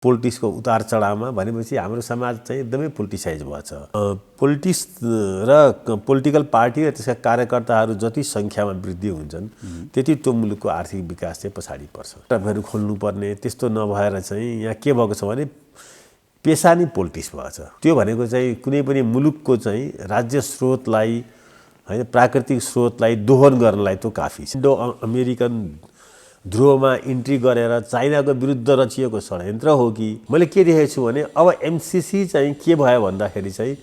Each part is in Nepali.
पोलिटिक्सको उतार चढावमा भनेपछि हाम्रो समाज चाहिँ एकदमै पोलिटिसाइज भएको छ। पोलिटिक्स र पोलिटिकल पार्टी र त्यसका कार्यकर्ताहरू जति सङ्ख्यामा वृद्धि हुन्छन् त्यति त्यो मुलुकको आर्थिक विकास चाहिँ पछाडि पर्छ। टपहरू खोल्नुपर्ने त्यस्तो नभएर चाहिँ यहाँ के भएको छ भने पेसा नै पोलिटिक्स भएको छ। त्यो भनेको चाहिँ कुनै पनि मुलुकको चाहिँ राज्य स्रोतलाई हैन प्राकृतिक स्रोतलाई दोहन गर्नलाई त्यो काफी छ। इन्डो अमेरिकन ध्रुवमा इन्ट्री गरेर चाइनाको विरुद्ध रचिएको षड्यन्त्र हो कि मैले के देखेको छु भने अब एमसिसी चाहिँ के भयो भन्दाखेरि चाहिँ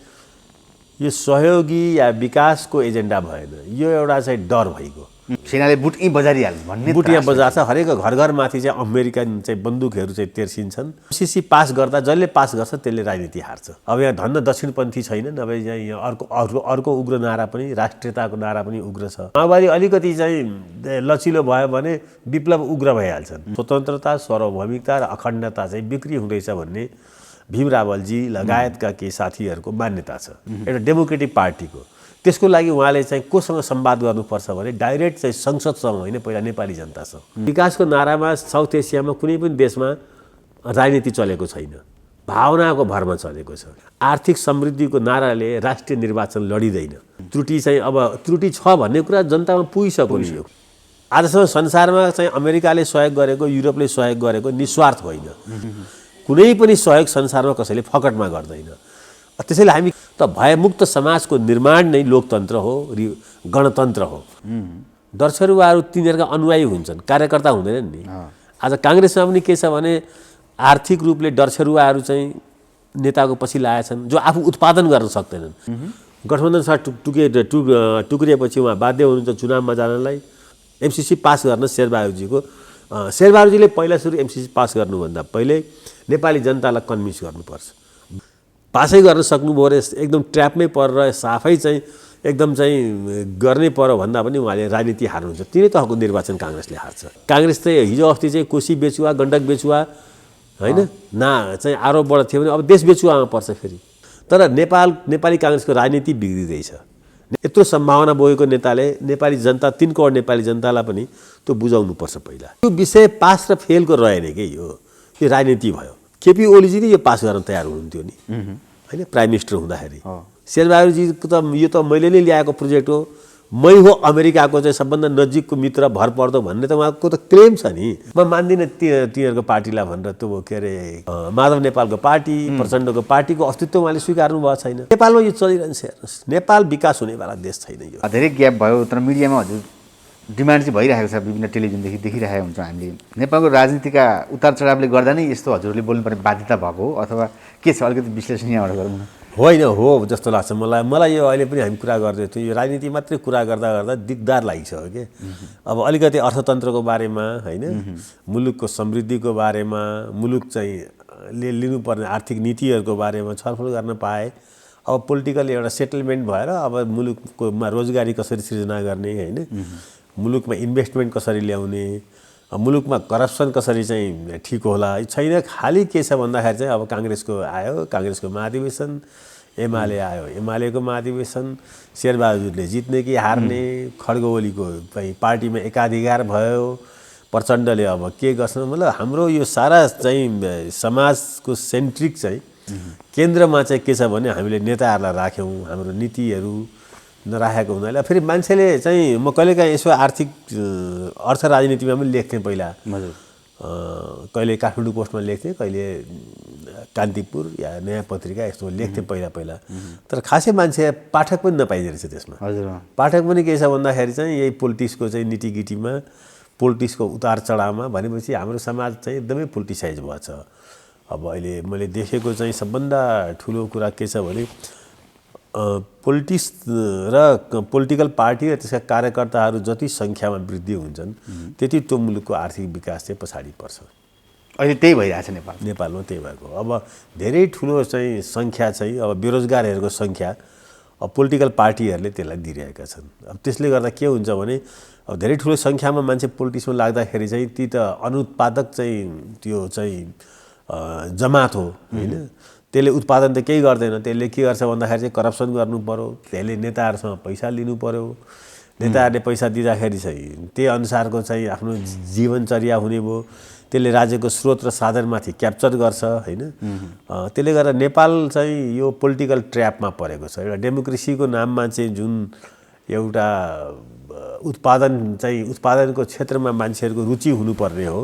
यो सहयोगी या विकासको एजेन्डा भएन, यो एउटा चाहिँ डर भइगयो। सेनाले बुट यहीँ बजारिहाल्छ भन्ने बुट यहाँ बजार छ। हरेक घरमाथि चाहिँ अमेरिकन चाहिँ बन्दुकहरू चाहिँ तेर्सिन्छन्। एमसिसी पास गर्दा जसले पास गर्छ त्यसले राजनीति हार्छ। अब यहाँ धन्न दक्षिणपन्थी छैनन्। अब यहाँ अर्को उग्र नारा पनि राष्ट्रियताको नारा पनि उग्र छ। माओवादी अलिकति चाहिँ लचिलो भयो भने विप्लव उग्र भइहाल्छन्। स्वतन्त्रता, सार्वभौमिकता र अखण्डता चाहिँ बिक्री हुँदैछ भन्ने भीम रावलजी लगायतका केही साथीहरूको मान्यता छ एउटा डेमोक्रेटिक पार्टीको। त्यसको लागि उहाँले चाहिँ कोसँग संवाद गर्नुपर्छ भने डाइरेक्ट चाहिँ संसदसँग होइन, पहिला नेपाली जनतासँग। विकासको नारामा साउथ एसियामा कुनै पनि देशमा राजनीति चलेको छैन, भावनाको भरमा चलेको छ। आर्थिक समृद्धिको नाराले राष्ट्रिय निर्वाचन लडिँदैन। त्रुटि चाहिँ अब त्रुटि छ भन्ने कुरा जनतामा पुगिसक्यो नि। आजसम्म संसारमा चाहिँ अमेरिकाले सहयोग गरेको, युरोपले सहयोग गरेको निस्वार्थ होइन। कुनै पनि सहयोग संसारमा कसैले फकटमा गर्दैन। त्यसैले हामी त भयमुक्त समाजको निर्माण नै लोकतन्त्र हो, गणतन्त्र हो। दर्शकहरू तिनीहरूका अनुयायी हुन्छन्, कार्यकर्ता हुँदैनन् नि। आज काङ्ग्रेसमा पनि के छ भने आर्थिक रूपले डरछरुवाहरू चाहिँ नेताको पछि लागेछन् जो आफू उत्पादन गर्न सक्दैनन्। गठबन्धनसँग टुक्रिएपछि उहाँ बाध्य हुनुहुन्छ चुनावमा जानलाई। एमसिसी पास गर्न शेरबहादुरजीले पहिला सुरु एमसिसी पास गर्नुभन्दा पहिले नेपाली जनतालाई कन्भिन्स गर्नुपर्छ। पासै गर्न सक्नुभयो रे एकदम ट्र्यापमै परेर साफै चाहिँ एकदम चाहिँ गर्नै पर्यो भन्दा पनि उहाँले राजनीति हार्नुहुन्छ। तिनै तहको निर्वाचन काङ्ग्रेसले हार्छ। काङ्ग्रेस चाहिँ हिजो अस्ति चाहिँ कोशी बेचुवा, गण्डक बेचुवा होइन ना चाहिँ आरोपबाट थियो भने अब देश बेचुवामा पर्छ फेरि। तर नेपाली काङ्ग्रेसको राजनीति बिग्रिँदैछ। यत्रो सम्भावना बोकेको नेताले नेपाली जनता 3 करोड नेपाली जनतालाई पनि त्यो बुझाउनुपर्छ पहिला। यो विषय पास र फेलको रहेन कि यो राजनीति भयो। केपी ओलीजी नै यो पास गर्न तयार हुनुहुन्थ्यो नि होइन, प्राइम मिनिस्टर हुँदाखेरि। शेरबहादुरजीको त यो त मैले नै ल्याएको प्रोजेक्ट हो, मै हो अमेरिकाको चाहिँ सबभन्दा नजिकको मित्र भर पर्दो भन्ने त उहाँको त क्लेम छ नि। म मान्दिनँ तिनीहरूको पार्टीलाई भनेर। त्यो के अरे माधव नेपालको पार्टी, प्रचण्डको पार्टीको अस्तित्व उहाँले स्वीकार्नु भएको छैन। नेपालमा यो चलिरहन्छ। हेर्नुहोस्, नेपाल विकास हुनेवाला देश छैन। यो धेरै ग्याप भयो। तर मिडियामा हजुर डिमान्ड चाहिँ भइरहेको छ, विभिन्न टेलिभिजनदेखि देखिरहेको हुन्छ हामीले। नेपालको राजनीतिका उतार चढावले गर्दा नै यस्तो हजुरले बोल्नुपर्ने बाध्यता भएको हो अथवा के छ? अलिकति विश्लेषण यहाँबाट गरौँ न। होइन हो जस्तो लाग्छ मलाई यो अहिले पनि हामी कुरा गर्दै थियौँ, यो राजनीति मात्रै कुरा गर्दा गर्दा दिगदार लागिसक्यो कि। अब अलिकति अर्थतन्त्रको बारेमा होइन, मुलुकको समृद्धिको बारेमा, मुलुक चाहिँ लिनुपर्ने आर्थिक नीतिहरूको बारेमा छलफल गर्न पाए अब पोलिटिकल एउटा सेटलमेन्ट भएर अब मुलुकमा रोजगारी कसरी सृजना गर्ने होइन, मुलुकमा इन्भेस्टमेन्ट कसरी ल्याउने, मुलुकमा करप्सन कसरी चाहिँ ठिक होला छैन। खालि के छ भन्दाखेरि चाहिँ अब काङ्ग्रेसको आयो, काङ्ग्रेसको महाधिवेशन, एमाले आयो, एमालेको महाधिवेशन, शेरबहादुरले जित्ने कि हार्ने, खड्ग ओलीको पार्टीमा एकाधिकार भयो, प्रचण्डले अब के गर्छ। मतलब हाम्रो यो सारा चाहिँ समाजको सेन्ट्रिक चाहिँ केन्द्रमा चाहिँ के छ भने हामीले नेताहरूलाई राख्यौँ, हाम्रो नीतिहरू नराखेको हुनाले फेरि मान्छेले चाहिँ म कहिलेकाहीँ यसो आर्थिक अर्थ राजनीतिमा पनि लेख्थेँ पहिला। कहिले काठमाडौँ पोस्टमा लेख्थेँ, कहिले कान्तिपुर या नयाँ पत्रिका यस्तो लेख्थेँ पहिला। तर खासै मान्छे पाठक पनि नपाइँदो रहेछ त्यसमा। पाठक पनि के छ भन्दाखेरि चाहिँ यही पोलिटिक्सको चाहिँ निटिगिटीमा, पोलिटिक्सको उतार चढावमा भनेपछि हाम्रो समाज चाहिँ एकदमै पोलिटिसाइज भएको छ। अब अहिले मैले देखेको चाहिँ सबभन्दा ठुलो कुरा के छ भने पोलिटिक्स र पोलिटिकल पार्टी र त्यसका कार्यकर्ताहरू जति सङ्ख्यामा वृद्धि हुन्छन् त्यति त्यो मुलुकको आर्थिक विकास चाहिँ पछाडि पर्छ। अहिले त्यही भइरहेछ नेपालमा त्यही भएको। अब धेरै ठुलो चाहिँ सङ्ख्या चाहिँ अब बेरोजगारहरूको सङ्ख्या अब पोलिटिकल पार्टीहरूले त्यसलाई दिइरहेका छन्। अब त्यसले गर्दा के हुन्छ भने अब धेरै ठुलो सङ्ख्यामा मान्छे पोलिटिक्समा लाग्दाखेरि चाहिँ ती त अनुत्पादक चाहिँ त्यो चाहिँ जमात हो होइन, त्यसले उत्पादन त केही गर्दैन। त्यसले के गर्छ भन्दाखेरि चाहिँ करप्सन गर्नु पर्यो, त्यसले नेताहरूसँग पैसा लिनु पर्यो, नेताहरूले पैसा दिँदाखेरि चाहिँ त्यही अनुसारको चाहिँ आफ्नो जीवनचर्या हुने भयो, त्यसले राज्यको स्रोत र साधनमाथि क्याप्चर गर्छ हैन। त्यसले गर्दा नेपाल चाहिँ यो पोलिटिकल ट्र्यापमा परेको छ। एउटा डेमोक्रेसीको नाममा चाहिँ जुन एउटा उत्पादनको क्षेत्रमा मान्छेहरूको रुचि हुनुपर्ने हो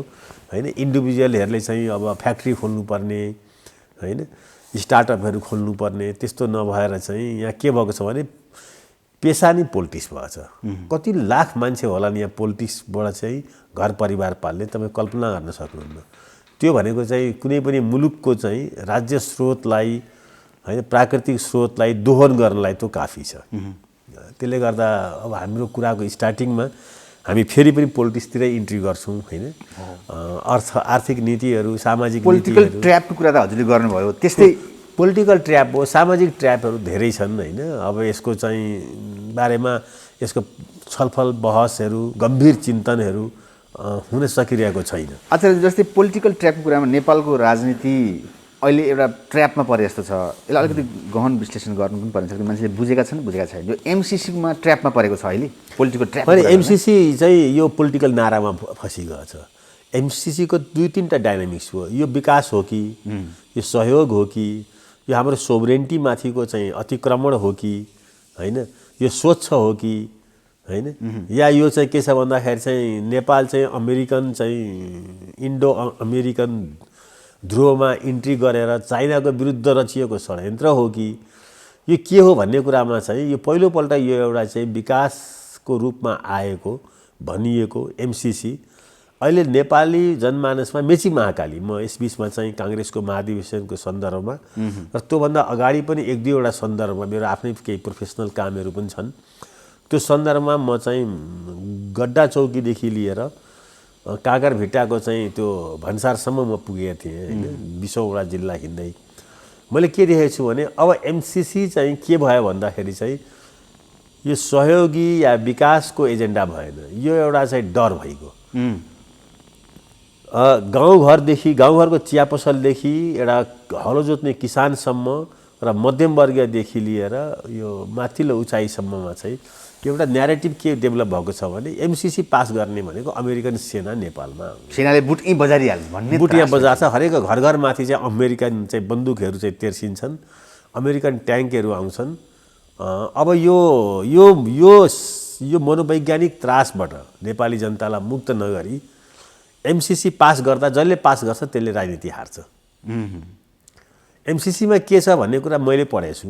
हैन, इन्डिभिजुअलहरूले चाहिँ अब फ्याक्ट्री खोल्नुपर्ने हैन, स्टार्टअपहरू खोल्नुपर्ने, त्यस्तो नभएर चाहिँ यहाँ के भएको छ भने पेसा नै पोलिटिक्स भएको छ। कति लाख मान्छे होला नि यहाँ पोलिटिक्सबाट चाहिँ घर परिवार पाल्ने, तपाईँ कल्पना गर्न सक्नुहुन्न। त्यो भनेको चाहिँ कुनै पनि मुलुकको चाहिँ राज्य स्रोतलाई हैन, प्राकृतिक स्रोतलाई दोहन गर्नलाई त्यो काफी छ। त्यसले गर्दा अब हाम्रो कुराको स्टार्टिङमा हामी फेरि पनि पोलिटिक्सतिरै इन्ट्री गर्छौँ हैन। आर्थिक नीतिहरू, सामाजिक पोलिटिकल ट्र्यापको कुरा त हजुरले गर्नुभयो, त्यस्तै पोलिटिकल ट्र्याप हो, सामाजिक ट्र्यापहरू धेरै छन् हैन। अब यसको चाहिँ बारेमा यसको छलफल बहसहरू, गम्भीर चिन्तनहरू हुन सकिरहेको छैन। आचार्य, जस्तै पोलिटिकल ट्र्यापको कुरामा नेपालको राजनीति अहिले एउटा ट्र्यापमा परे जस्तो छ। यसलाई अलिकति गहन विश्लेषण गर्नु पनि पर्ने छ, मान्छेले बुझेका छन् बुझेका छैन। यो एमसिसीमा ट्र्यापमा परेको छ अहिले पोलिटिकल ट्र्याप। अनि एमसिसी चाहिँ यो पोलिटिकल नारामा फसिगएको छ। एमसिसीको 2-3टा डाइनामिक्स हो। यो विकास हो कि, यो सहयोग हो कि, यो हाम्रो सोभरेन्टी माथिको चाहिँ अतिक्रमण हो कि हैन, यो स्वच्छ हो कि हैन, या यो चाहिँ के छ भन्दाखेरि चाहिँ नेपाल चाहिँ अमेरिकन चाहिँ इन्डो अमेरिकन ध्रुवमा इन्ट्री गरेर चाइनाको विरुद्ध रचिएको षड्यन्त्र हो कि, यो के हो भन्ने कुरामा चाहिँ यो पहिलोपल्ट यो एउटा चाहिँ विकासको रूपमा आएको भनिएको एमसिसी अहिले नेपाली जनमानसमा मेची महाकाली, म यसबीचमा चाहिँ काङ्ग्रेसको महाधिवेशनको सन्दर्भमा र त्योभन्दा अगाडि पनि 1-2वटा सन्दर्भमा मेरो आफ्नै केही प्रोफेसनल कामहरू पनि छन्, त्यो सन्दर्भमा म चाहिँ गड्डा चौकीदेखि लिएर कागरभिट्टाको चाहिँ त्यो भन्सारसम्म म पुगेको थिएँ हैन, 20औँवटा जिल्ला हिँड्दै। मैले के देखेको छु भने अब एमसिसी चाहिँ के भयो भन्दाखेरि चाहिँ यो सहयोगी या विकासको एजेन्डा भएन, यो एउटा चाहिँ डर भइगयो। गाउँघरदेखि, गाउँघरको चिया पसलदेखि एउटा हलो जोत्ने किसानसम्म र मध्यमवर्गीयदेखि लिएर यो माथिल्लो उचाइसम्ममा चाहिँ एउटा न्यारेटिभ के डेभलप भएको छ भने एमसिसी पास गर्ने भनेको अमेरिकन सेना नेपालमा, सेनाले बुट यहीँ बजारिहाल्छ भन्ने, बुट यहाँ बजार्छ। हरेक घर घरमाथि चाहिँ अमेरिकन चाहिँ बन्दुकहरू चाहिँ तेर्सिन्छन्, अमेरिकन ट्याङ्कहरू आउँछन्। अब यो यो यो यो मनोवैज्ञानिक त्रासबाट नेपाली जनतालाई मुक्त नगरी एमसिसी पास गर्दा जसले पास गर्छ त्यसले राजनीति हार्छ। एमसिसीमा के छ भन्ने कुरा मैले पढेको छु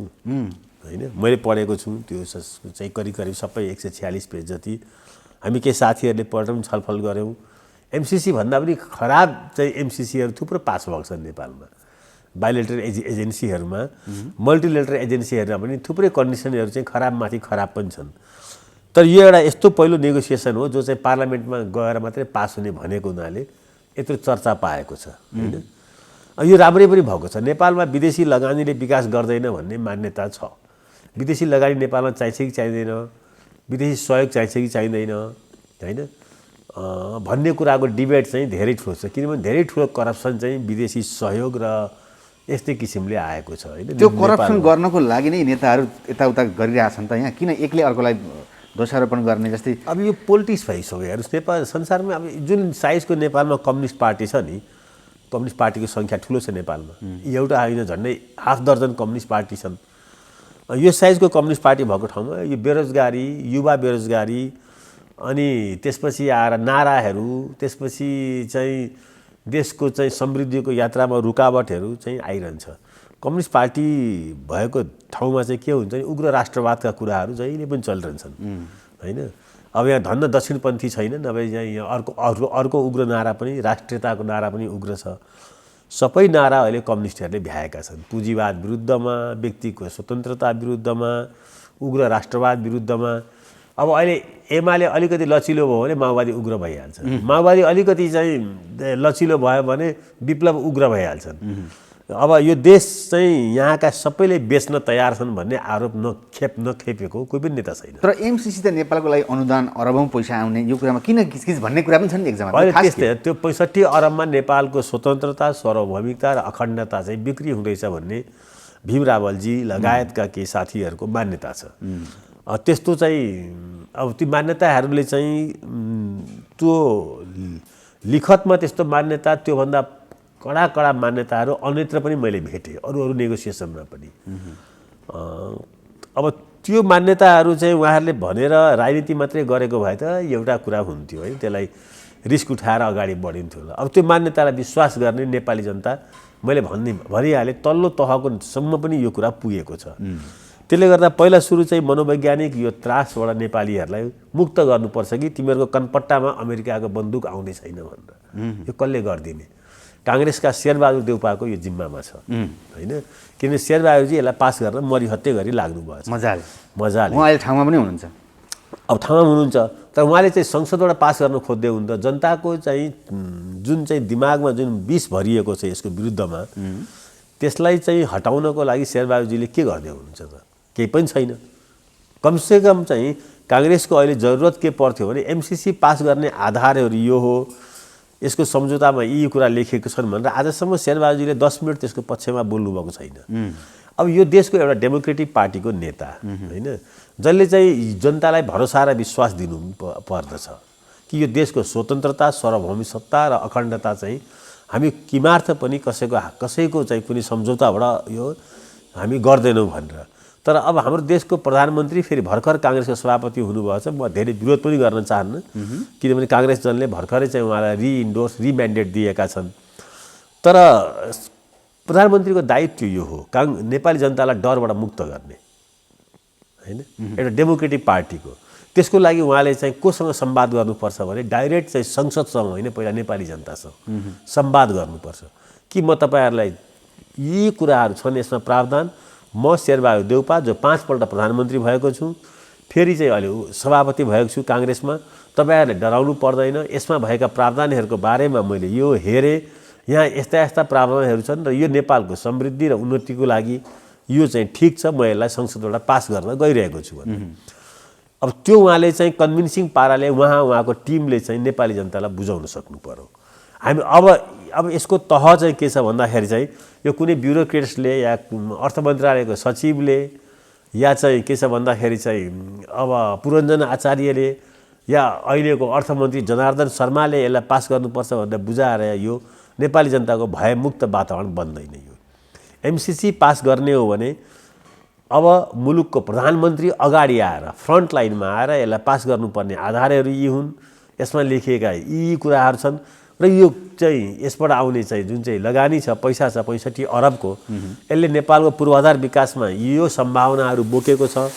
हैन, मैले पढेको छु। त्यो चाहिँ करिब सबै 146 पेज जति हामी केही साथीहरूले पढेर पनि छलफल गऱ्यौँ। एमसिसी भन्दा पनि खराब चाहिँ एमसिसीहरू थुप्रो पास भएको छन् नेपालमा। बाइलेटरल एजेन्सीहरूमा, मल्टिलेटरल एजेन्सीहरूमा पनि थुप्रै कन्डिसनहरू चाहिँ खराबमाथि खराब पनि छन्। तर यो एउटा यस्तो पहिलो नेगोसिएसन हो जो चाहिँ पार्लियामेन्टमा गएर मात्रै पास हुने भनेको हुनाले यत्रो चर्चा पाएको छ हैन। यो राम्रै पनि भएको छ। नेपालमा विदेशी लगानीले विकास गर्दैन भन्ने मान्यता छ। विदेशी लगानी नेपालमा चाहिन्छ कि चाहिँदैन, विदेशी सहयोग चाहिन्छ कि चाहिँदैन हैन भन्ने कुराको डिबेट चाहिँ धेरै ठुलो छ। किनभने धेरै ठुलो करप्सन चाहिँ विदेशी सहयोग र यस्तै किसिमले आएको छ हैन। त्यो करप्सन गर्नको लागि नै नेताहरू यताउता गरिरहेछन् त, यहाँ किन एक्लै अर्कोलाई दोषारोपण गर्ने? जस्तै अब यो पोलिटिक्स भइसक्यो। हेर्नुहोस्, नेपाल संसारमा अब जुन साइजको नेपालमा कम्युनिस्ट पार्टी छ नि, कम्युनिस्ट पार्टीको सङ्ख्या ठुलो छ नेपालमा। एउटा होइन, झन्डै 1/2 दर्जन कम्युनिस्ट पार्टी छन्। यो साइजको कम्युनिस्ट पार्टी भएको ठाउँमा यो बेरोजगारी, युवा बेरोजगारी, अनि त्यसपछि आएर नाराहरू, त्यसपछि चाहिँ देशको चाहिँ समृद्धिको यात्रामा रुकावटहरू चाहिँ आइरहन्छ। कम्युनिस्ट पार्टी भएको ठाउँमा चाहिँ के हुन्छ भने उग्र राष्ट्रवादका कुराहरू जहिले पनि चलिरहन्छन् हैन। अब यहाँ धन्न दक्षिणपन्थी छैन, नभए यहाँ अर्को उग्र नारा पनि, राष्ट्रियताको नारा पनि उग्र छ। सबै नारा अहिले कम्युनिस्टहरूले भ्याएका छन्। पुँजीवाद विरुद्धमा, व्यक्तिको स्वतन्त्रता विरुद्धमा, उग्र राष्ट्रवाद विरुद्धमा। अब अहिले एमाले अलिकति लचिलो भयो भने माओवादी उग्र भइहाल्छ, माओवादी अलिकति चाहिँ लचिलो भयो भने विप्लव उग्र भइहाल्छन्। अब यो देश चाहिँ यहाँका सबैले बेच्न तयार छन् भन्ने आरोप नखेपेको कोही पनि नेता छैन। तर एमसिसी त नेपालको लागि अनुदान अरबौँ पैसा आउने, यो कुरामा किन किचकिच भन्ने कुरा पनि छ नि एकजनामा। अहिले त्यस्तै त्यो 65 अरबमा नेपालको स्वतन्त्रता, सार्वभौमिकता र अखण्डता चाहिँ बिक्री हुँदैछ भन्ने भीम रावलजी लगायतका केही साथीहरूको मान्यता छ। त्यस्तो चाहिँ अब ती मान्यताहरूले चाहिँ त्यो लिखतमा त्यस्तो मान्यता त्योभन्दा कडा कडा मान्यताहरू अन्यत्र पनि मैले भेटेँ अरू नेगोसिएसनमा पनि। अब त्यो मान्यताहरू चाहिँ उहाँहरूले भनेर राजनीति मात्रै गरेको भए त एउटा कुरा हुन्थ्यो है, त्यसलाई रिस्क उठाएर अगाडि बढिन्थ्यो होला। अब त्यो मान्यतालाई विश्वास गर्ने नेपाली जनता मैले भनिहालेँ तल्लो तहको सम्म पनि यो कुरा पुगेको छ। त्यसले गर्दा पहिला सुरु चाहिँ मनोवैज्ञानिक यो त्रासबाट नेपालीहरूलाई मुक्त गर्नुपर्छ कि तिमीहरूको कनपट्टामा अमेरिकाको बन्दुक आउने छैन भनेर। यो कसले गरिदिने? काङ्ग्रेसका शेरबहादुर देउपाको यो जिम्मामा छ होइन, किनभने शेरबहादुरजी यसलाई पास गर्न मरिहत्ते गरी लाग्नुभएको छ मजाले। उहाँ अहिले ठाउँमा पनि हुनुहुन्छ, अब ठाउँमा हुनुहुन्छ, तर उहाँले चाहिँ संसदबाट पास गर्न खोज्दै हुनुहुन्छ। जनताको चाहिँ जुन चाहिँ दिमागमा जुन विष भरिएको छ यसको विरुद्धमा, त्यसलाई चाहिँ हटाउनको लागि शेरबहादुरजीले के गर्दै हुनुहुन्छ त? केही पनि छैन। कमसेकम चाहिँ काङ्ग्रेसको अहिले जरुरत के पर्थ्यो भने एमसिसी पास गर्ने आधारहरू यो हो, यसको सम्झौतामा यी कुरा लेखिएको छन् भनेर आजसम्म शेरबहादुरजीले 10 मिनट त्यसको पक्षमा बोल्नुभएको छैन। अब यो देशको एउटा डेमोक्रेटिक पार्टीको नेता होइन, जसले चाहिँ जनतालाई भरोसा र विश्वास दिनु पर्दछ कि यो देशको स्वतन्त्रता, सार्वभौमिक सत्ता र अखण्डता चाहिँ हामी किमार्थ पनि कसैको चाहिँ कुनै सम्झौताबाट यो हामी गर्दैनौँ भनेर। तर अब हाम्रो देशको प्रधानमन्त्री फेरि भर्खर काङ्ग्रेसको सभापति हुनुभएको छ। म धेरै विरोध पनि गर्न चाहन्न, किनभने काङ्ग्रेस जनले भर्खरै चाहिँ उहाँलाई रिम्यान्डेट दिएका छन्। तर प्रधानमन्त्रीको दायित्व यो हो नेपाली जनतालाई डरबाट मुक्त गर्ने होइन, एउटा डेमोक्रेटिक पार्टीको। त्यसको लागि उहाँले चाहिँ कोसँग संवाद गर्नुपर्छ भने डाइरेक्ट चाहिँ संसदसँग होइन, पहिला नेपाली जनतासँग संवाद गर्नुपर्छ कि म तपाईँहरूलाई यी कुराहरू छन्, यसमा प्रावधान, म शेरबहादुर देउपा जो 5 पल्ट प्रधानमन्त्री भएको छु, फेरि चाहिँ अहिले सभापति भएको छु काङ्ग्रेसमा, तपाईँहरूले डराउनु पर्दैन। यसमा भएका प्रावधानहरूको बारेमा मैले यो हेरेँ, यहाँ यस्ता यस्ता प्रावधानहरू छन् र यो नेपालको समृद्धि र उन्नतिको लागि यो चाहिँ ठिक छ, म यसलाई संसदबाट पास गर्न गइरहेको छु भने अब त्यो उहाँले चाहिँ कन्भिन्सिङ पाराले उहाँको टिमले चाहिँ नेपाली जनतालाई बुझाउन सक्नु पर्यो। हामी अब यसको तह चाहिँ के छ भन्दाखेरि चाहिँ यो कुनै ब्युरोक्रेट्सले या अर्थ मन्त्रालयको सचिवले या चाहिँ के छ भन्दाखेरि चाहिँ अब पुरञ्जन आचार्यले या अहिलेको अर्थमन्त्री जनार्दन शर्माले यसलाई पास गर्नुपर्छ भनेर बुझाएर यो नेपाली जनताको भयमुक्त वातावरण बन्दैन। यो एमसिसी पास गर्ने हो भने अब मुलुकको प्रधानमन्त्री अगाडि आएर फ्रन्ट लाइनमा आएर यसलाई पास गर्नुपर्ने आधारहरू यी हुन्, यसमा लेखिएका यी कुराहरू छन् र यो चाहिँ यसबाट आउने चाहिँ जुन चाहिँ लगानी छ, पैसा छ 65 अरबको, यसले नेपालको पूर्वाधार विकासमा यो सम्भावनाहरू बोकेको छ,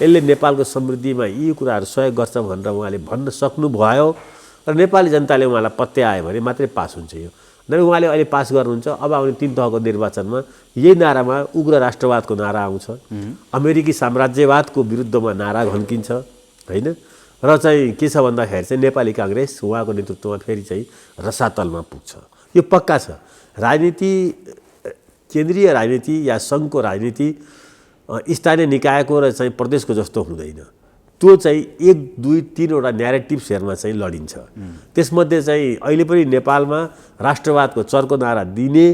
यसले नेपालको समृद्धिमा यी कुराहरू सहयोग गर्छ भनेर उहाँले भन्न सक्नुभयो र नेपाली जनताले उहाँलाई पत्यायो भने मात्रै पास हुन्छ। यो नभए उहाँले अहिले पास गर्नुहुन्छ, अब आउने 3 तहको निर्वाचनमा यही नारामा उग्र राष्ट्रवादको नारा आउँछ, अमेरिकी साम्राज्यवादको विरुद्धमा नारा घन्किन्छ होइन, र चाहिँ के छ भन्दाखेरि चाहिँ नेपाली काङ्ग्रेस उहाँको नेतृत्वमा फेरि चाहिँ रसातलमा पुग्छ। यो पक्का छ। राजनीति, केन्द्रीय राजनीति या सङ्घको राजनीति स्थानीय निकायको र चाहिँ प्रदेशको जस्तो हुँदैन। त्यो चाहिँ 1, 2, 3वटा न्यारेटिभ्सहरूमा चाहिँ लडिन्छ। त्यसमध्ये चाहिँ अहिले पनि नेपालमा राष्ट्रवादको चर्को नारा दिने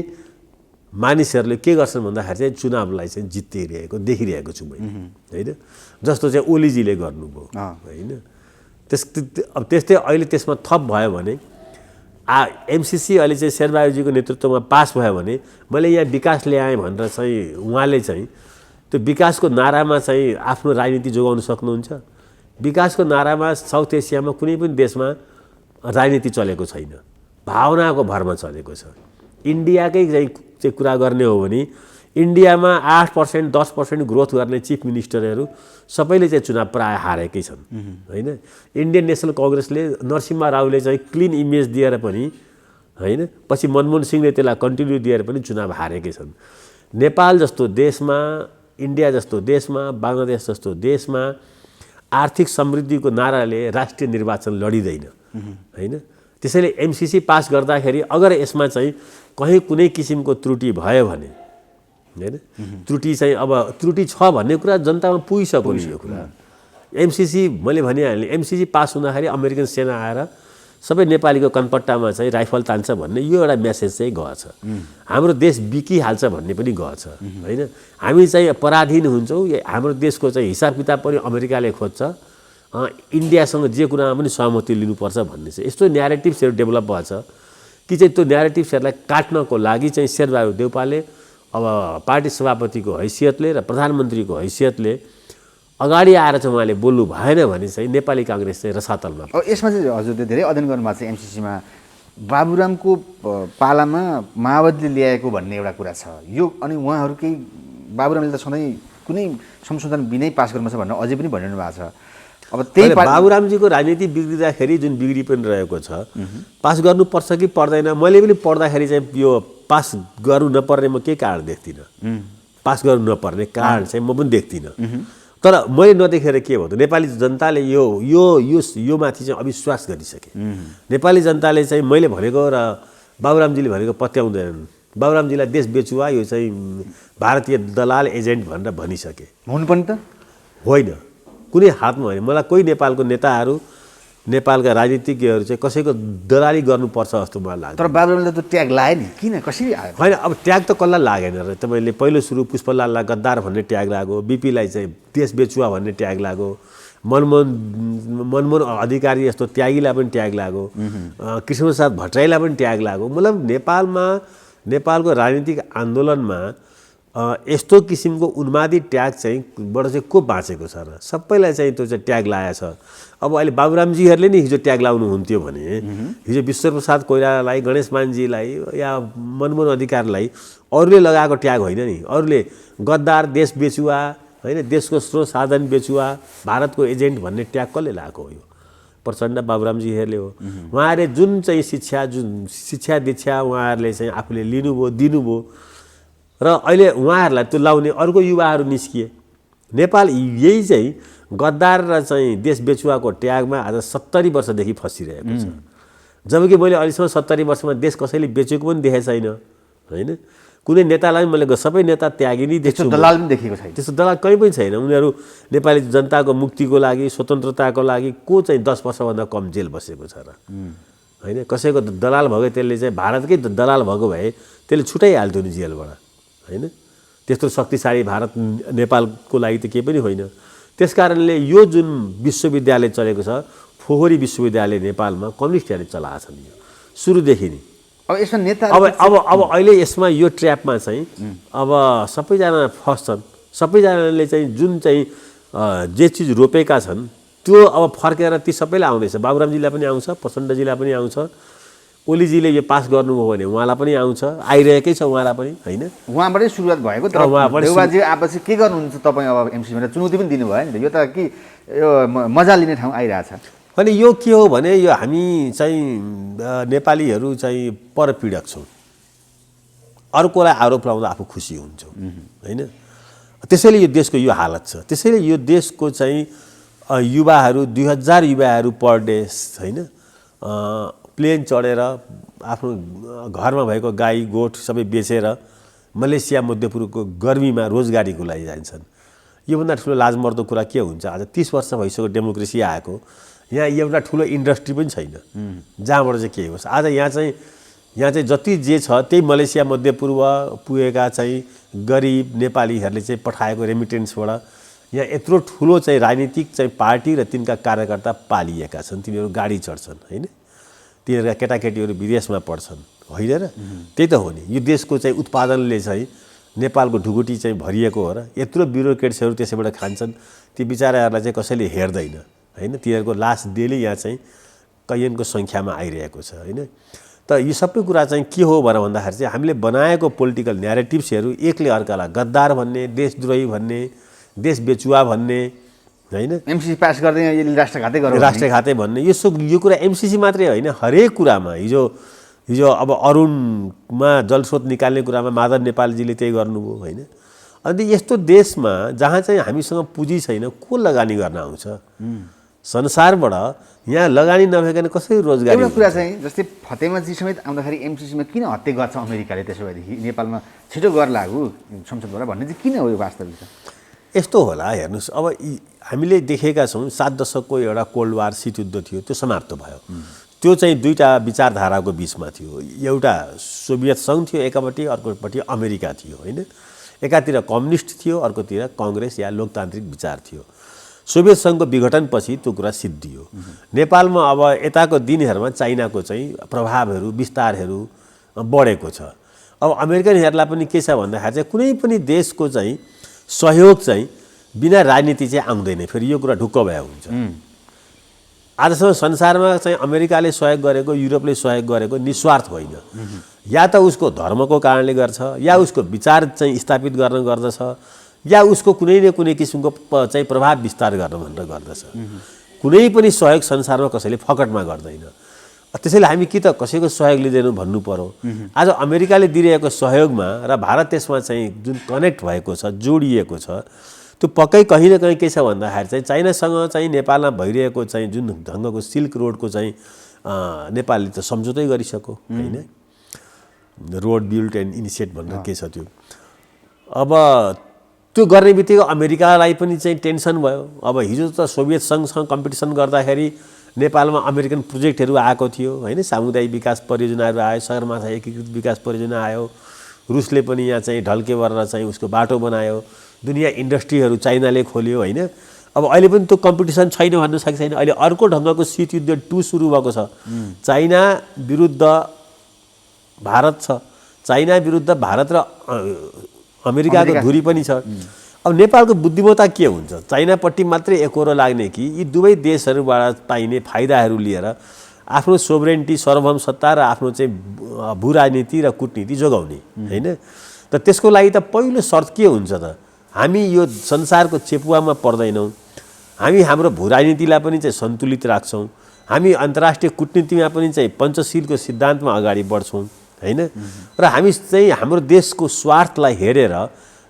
मानिसहरूले के गर्छन् भन्दाखेरि चाहिँ चुनावलाई चाहिँ देखिरहेको छु मैले होइन, जस्तो चाहिँ ओलीजीले गर्नुभयो होइन। अब त्यस्तै अहिले त्यसमा थप भयो भने एमसिसी अहिले चाहिँ शेरबहादुरजीको नेतृत्वमा पास भयो भने मैले यहाँ विकास ल्याएँ भनेर चाहिँ उहाँले चाहिँ त्यो विकासको नारामा चाहिँ आफ्नो राजनीति जोगाउन सक्नुहुन्छ। विकासको नारामा साउथ एसियामा कुनै पनि देशमा राजनीति चलेको छैन, भावनाको भरमा चलेको छ। इन्डियाकै चाहिँ कुरा गर्ने हो भने इन्डियामा 8%, 10% ग्रोथ गर्ने चिफ मिनिस्टरहरू सबैले चाहिँ चुनाव प्राय हारेकै छन् होइन। इन्डियन नेसनल कङ्ग्रेसले नरसिम्हा रावले चाहिँ क्लिन इमेज दिएर पनि होइन, पछि मनमोहन सिंहले त्यसलाई कन्टिन्यू दिएर पनि चुनाव हारेकै छन्। नेपाल जस्तो देशमा, इन्डिया जस्तो देशमा, बङ्गलादेश जस्तो देशमा आर्थिक समृद्धिको नाराले राष्ट्रिय निर्वाचन लडिँदैन होइन। त्यसैले एमसिसी पास गर्दाखेरि अगर यसमा चाहिँ कहीँ कुनै किसिमको त्रुटि भयो भने होइन, त्रुटि चाहिँ अब त्रुटि छ भन्ने कुरा जनतामा पुगिसक्यो नि। यो कुरा एमसिसी मैले भनिहालेँ, एमसिसी पास हुँदाखेरि अमेरिकन सेना आएर सबै नेपालीको कनपट्टामा चाहिँ राइफल तान्छ भन्ने यो एउटा मेसेज चाहिँ गएछ। हाम्रो देश बिकिहाल्छ भन्ने पनि गएछ होइन। हामी चाहिँ पराधीन हुन्छौँ, हाम्रो देशको चाहिँ हिसाब किताब पनि अमेरिकाले खोज्छ इन्डियासँग जे कुरामा पनि सहमति लिनुपर्छ भन्ने चाहिँ यस्तो न्यारेटिभ्सहरू डेभलप भएको छ कि चाहिँ त्यो न्यारेटिभ्सहरूलाई काट्नको लागि चाहिँ शेरबहादुर देउपाले अब पार्टी सभापतिको हैसियतले र प्रधानमन्त्रीको हैसियतले अगाडि आएर चाहिँ उहाँले बोल्नु भएन भने चाहिँ नेपाली काङ्ग्रेस चाहिँ रसातलमा। अब यसमा चाहिँ हजुरले धेरै अध्ययन गर्नुभएको छ एमसिसीमा, बाबुरामको पालामा माओवादीले ल्याएको भन्ने एउटा कुरा छ यो, अनि उहाँहरू केही बाबुरामले त सधैँ कुनै संशोधन बिनै पास गर्नुपर्छ भनेर अझै पनि भनिरहनु भएको छ। अब त्यही बाबुरामजीको राजनीति बिग्रिँदाखेरि जुन बिग्रि पनि रहेको छ, पास गर्नुपर्छ कि पर्दैन, मैले पनि पढ्दाखेरि चाहिँ यो पास गर्नु नपर्ने म केही कारण देख्दिनँ। पास गर्नु नपर्ने कारण चाहिँ म पनि देख्दिनँ। तर मैले नदेखेर के भयो त, नेपाली जनताले यो माथि चाहिँ अविश्वास गरिसके। नेपाली जनताले चाहिँ मैले भनेको र बाबुरामजीले भनेको पत्याउँदैनन्। बाबुरामजीलाई देश बेचुवा, यो चाहिँ भारतीय दलाल एजेन्ट भनेर भनिसके। हुनु पनि त होइन, कुनै हातमा होइन। मलाई कोही नेपालको नेताहरू, नेपालका राजनीतिज्ञहरू चाहिँ कसैको दलाली गर्नुपर्छ जस्तो मलाई लाग्छ। तर बाबुरामले त ट्याग लाए नि, किन कसरी आयो? होइन, अब ट्याग त कसलाई लागेन र। तपाईँले पहिलो सुरु पुष्पलाललाई गद्दार भन्ने ट्याग लाग्यो, बिपीलाई चाहिँ देश बेचुवा भन्ने ट्याग लाग्यो, मनमोहन अधिकारी जस्तो त्यागीलाई पनि ट्याग लाग्यो, कृष्णप्रसाद भट्टराईलाई पनि ट्याग लाग्यो। मतलब नेपालको राजनीतिक आन्दोलनमा यस्तो किसिमको उन्मादी ट्याग चाहिँ बाट चाहिँ को बाँचेको छ र? सबैलाई चाहिँ त्यो चाहिँ ट्याग लाएको छ। अब अहिले बाबुरामजीहरूले नि हिजो ट्याग लाउनु हुन्थ्यो भने हिजो विश्वप्रसाद कोइरालालाई, गणेश मानजीलाई या मनमोहन अधिकारीलाई अरूले लगाएको ट्याग होइन नि। अरूले गद्दार, देश बेचुवा, होइन, देशको स्रोत साधन बेचुवा, भारतको एजेन्ट भन्ने ट्याग कसले लगाएको हो? यो प्रचण्ड बाबुरामजीहरूले हो। उहाँहरूले जुन चाहिँ शिक्षा दीक्षा उहाँहरूले चाहिँ आफूले लिनुभयो, दिनुभयो र अहिले उहाँहरूलाई त्यो लाउने अर्को युवाहरू निस्किए। नेपाल यही चाहिँ गद्दार र चाहिँ देश बेचुवाको ट्यागमा आज 70 वर्षदेखि फसिरहेको छ। जबकि मैले अहिलेसम्म 70 वर्षमा देश कसैले बेचेको पनि देखेको छैन, होइन। कुनै नेतालाई मैले सबै नेता त्यागी नै देख्छु, दलाल पनि देखेको छैन। त्यस्तो दलाल कहीँ पनि छैन। उनीहरू नेपाली जनताको मुक्तिको लागि, स्वतन्त्रताको लागि को चाहिँ 10 वर्षभन्दा कम जेल बसेको छ र? होइन, कसैको दलाल भएको त्यसले चाहिँ भारतकै दलाल भएको भए त्यसले छुटाइहाल्थ्यो नि जेलबाट, होइन। त्यस्तो शक्तिशाली भारत नेपालको लागि त केही पनि होइन। त्यस कारणले यो जुन विश्वविद्यालय चलेको छ, फोहोरी विश्वविद्यालय नेपालमा कम्युनिस्टहरूले चलाएको छन् यो सुरुदेखि नै। अब यसमा नेता अब अहिले यसमा यो ट्र्यापमा चाहिँ अब सबैजना फस्छन्। सबैजनाले चाहिँ जुन चाहिँ जे चिज रोपेका छन् त्यो अब फर्केर ती सबैलाई आउँदैछ। बाबुरामजीलाई पनि आउँछ, प्रचण्डजीलाई पनि आउँछ, ओलीजीले यो पास गर्नुभयो भने उहाँलाई पनि आउँछ, आइरहेकै छ उहाँलाई पनि, होइन। उहाँबाटै सुरुवात भएको। तर देउबाजी आपसी के गर्नुहुन्छ तपाईँ? अब एमसीमा चुनौती पनि दिनुभयो नि त, यो त कि यो मजा लिने ठाउँ आइरहेछ। अनि यो के हो भने यो हामी चाहिँ नेपालीहरू चाहिँ परपीडक छौँ, अर्कोलाई आरोप लगाउँदा आफू खुसी हुन्छौँ, होइन। त्यसैले यो देशको यो हालत छ। त्यसैले यो देशको चाहिँ युवाहरू 2000 युवाहरू पर डे, होइन, प्लेन चढेर आफ्नो घरमा भएको गाई गोठ सबै बेचेर मलेसिया मध्यपुरको गर्मीमा रोजगारीको लागि जान्छन्। योभन्दा ठुलो लाजमर्दो कुरा के हुन्छ? आज 30 वर्ष भइसक्यो डेमोक्रेसी आएको, यहाँ एउटा ठुलो इन्डस्ट्री पनि छैन जहाँबाट चाहिँ के होस्। आज यहाँ चाहिँ जति जे छ त्यही मलेसिया मध्यपूर्व पुगेका चाहिँ गरिब नेपालीहरूले चाहिँ पठाएको रेमिटेन्सबाट यहाँ यत्रो ठुलो चाहिँ राजनीतिक चाहिँ पार्टी र तिनका कार्यकर्ता पालिएका छन्। तिनीहरू गाडी चढ्छन्, होइन, तिनीहरूका केटाकेटीहरू विदेशमा पढ्छन्, होइन र? त्यही त हो नि। यो देशको चाहिँ उत्पादनले चाहिँ नेपालको ढुकुटी चाहिँ भरिएको हो र यत्रो ब्युरोक्रेट्सहरू त्यसैबाट खान्छन्। ती बिचराहरूलाई चाहिँ कसैले हेर्दैन, होइन। तिनीहरूको लास डेली यहाँ चाहिँ कैयनको सङ्ख्यामा आइरहेको छ, होइन। त यो सबै कुरा चाहिँ के हो भनेर भन्दाखेरि चाहिँ हामीले बनाएको पोलिटिकल न्यारेटिभ्सहरू एकले अर्कालाई गद्दार भन्ने, देशद्रोही भन्ने, देश बेचुवा भन्ने, होइन, एमसीसी पास गर्दै राष्ट्रघातै गर्यो, राष्ट्रघातै भन्ने। यो कुरा एमसीसी मात्रै होइन, हरेक कुरामा। हिजो अब अरुणमा जलस्रोत निकाल्ने कुरामा माधव नेपालजीले त्यही गर्नुभयो, होइन। अनि यस्तो देशमा जहाँ चाहिँ हामीसँग पुँजी छैन, को लगानी गर्न आउँछ? संसारबाट यहाँ लगानी नभइकन कसरी रोजगारी? एउटा कुरा चाहिँ जस्तै फतेमाजी समेत आउँदाखेरि एमसीसीमा किन हत्या गर्छ अमेरिकाले? त्यसो भएदेखि नेपालमा छिटो गर लागु संसदबाट भन्ने चाहिँ किन हो यो वास्तविकता? यस्तो होला, हेर्नुहोस्, अब हामीले देखेका छौँ 7 दशकको एउटा कोल्ड वार शीतयुद्ध थियो, त्यो समाप्त भयो। त्यो चाहिँ दुईवटा विचारधाराको बिचमा थियो। एउटा सोभियत सङ्घ थियो एकापट्टि, अर्कोपट्टि अमेरिका थियो, होइन। एकातिर कम्युनिस्ट थियो, अर्कोतिर काङ्ग्रेस या लोकतान्त्रिक विचार थियो। सोभियत सङ्घको विघटनपछि त्यो कुरा सिद्धियो। नेपालमा अब यताको दिनहरूमा चाइनाको चाहिँ प्रभावहरू विस्तारहरू बढेको छ। अब अमेरिकनहरूलाई पनि के छ भन्दाखेरि चाहिँ कुनै पनि देशको चाहिँ सहयोग चाहिँ बिना राजनीति चाहिँ आउँदैन। फेरि यो कुरा ढुक्क भए हुन्छ। आजसम्म संसारमा चाहिँ अमेरिकाले सहयोग गरेको युरोपले सहयोग गरेको निस्वार्थ होइन। या त उसको धर्मको कारणले गर्छ, या उसको विचार चाहिँ स्थापित गर्न गर्दछ, या उसको कुनै न कुनै किसिमको चाहिँ प्रभाव विस्तार गर्न भनेर गर्दछ। कुनै पनि सहयोग संसारमा कसैले फकटमा गर्दैन। त्यसैले हामी कि त कसैको सहयोग लिँदैनौँ भन्नु पर्यो। आज अमेरिकाले दिइरहेको सहयोगमा र भारत त्यसमा चाहिँ जुन कनेक्ट भएको छ, जोडिएको छ, त्यो पक्कै कहीँ न कहीँ के छ भन्दाखेरि चाहिँ चाइनासँग चाहिँ नेपालमा भइरहेको चाहिँ जुन ढङ्गको सिल्क रोडको चाहिँ नेपालले त सम्झौतै गरिसक्यो होइन। रोड बिल्ड एन्ड इनिसिएट भनेर के छ त्यो। अब त्यो गर्ने बित्तिकै अमेरिकालाई पनि चाहिँ टेन्सन भयो। अब हिजो त सोभियत सङ्घसँग कम्पिटिसन गर्दाखेरि नेपालमा अमेरिकन प्रोजेक्टहरू आएको थियो होइन। सामुदायिक विकास परियोजनाहरू आयो, सगरमाथा एकीकृत विकास परियोजना आयो। रुसले पनि यहाँ चाहिँ ढल्के गरेर चाहिँ उसको बाटो बनायो। दुनियाँ इन्डस्ट्रीहरू चाइनाले खोल्यो होइन। अब अहिले पनि त्यो कम्पिटिसन छैन भन्न सकेको छैन। अहिले अर्को ढङ्गको शीत युद्ध 2 सुरु भएको छ। चाइना विरुद्ध भारत छ, चाइना विरुद्ध भारत र अमेरिकाको धुरी पनि छ। अब नेपालको बुद्धिमत्ता के हुन्छ? चाइनापट्टि मात्रै एकहोरो लाग्ने कि यी दुवै देशहरूबाट पाइने फाइदाहरू लिएर आफ्नो सोभरेन्टी सार्वभौम सत्ता र आफ्नो चाहिँ भू राजनीति र कूटनीति जोगाउने होइन। त त्यसको लागि त पहिलो शर्त के हुन्छ त? हामी यो संसारको चेपुवामा पर्दैनौँ। हामी हाम्रो भू राजनीतिलाई पनि चाहिँ सन्तुलित राख्छौँ। हामी अन्तर्राष्ट्रिय कूटनीतिमा पनि चाहिँ पञ्चशीलको सिद्धान्तमा अगाडि बढ्छौँ होइन। र हामी चाहिँ हाम्रो देशको स्वार्थलाई हेरेर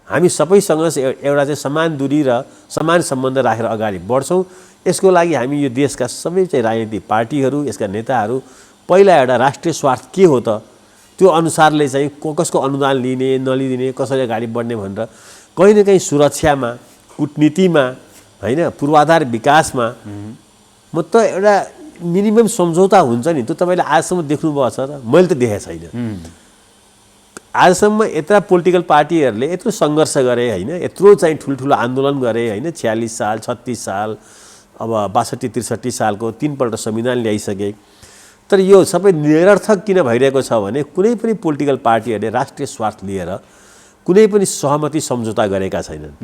हामी सबैसँग एउटा चाहिँ समान दूरी र समान सम्बन्ध राखेर अगाडि बढ्छौँ। यसको लागि हामी यो देशका सबै चाहिँ राजनीतिक पार्टीहरू, यसका नेताहरू पहिला एउटा राष्ट्रिय स्वार्थ के हो त त्यो अनुसारले चाहिँ कसको अनुदान लिने नलिदिने, कसरी अगाडि बढ्ने भनेर कहीँ न कहीँ सुरक्षामा, कूटनीतिमा होइन, पूर्वाधार विकासमा म त एउटा मिनिमम सम्झौता हुन्छ नि। त्यो तपाईँले आजसम्म देख्नुभएको छ र? मैले त देखेको छैन। आजसम्म यत्र पोलिटिकल पार्टीहरूले यत्रो सङ्घर्ष गरे होइन, यत्रो चाहिँ ठुल्ठुलो आन्दोलन गरे होइन। 46 साल 36 साल अब 62-63 सालको 3 पल्ट संविधान ल्याइसके। तर यो सबै निरर्थक किन भइरहेको छ भने कुनै पनि पोलिटिकल पार्टीहरूले राष्ट्रिय स्वार्थ लिएर कुनै पनि सहमति सम्झौता गरेका छैनन्।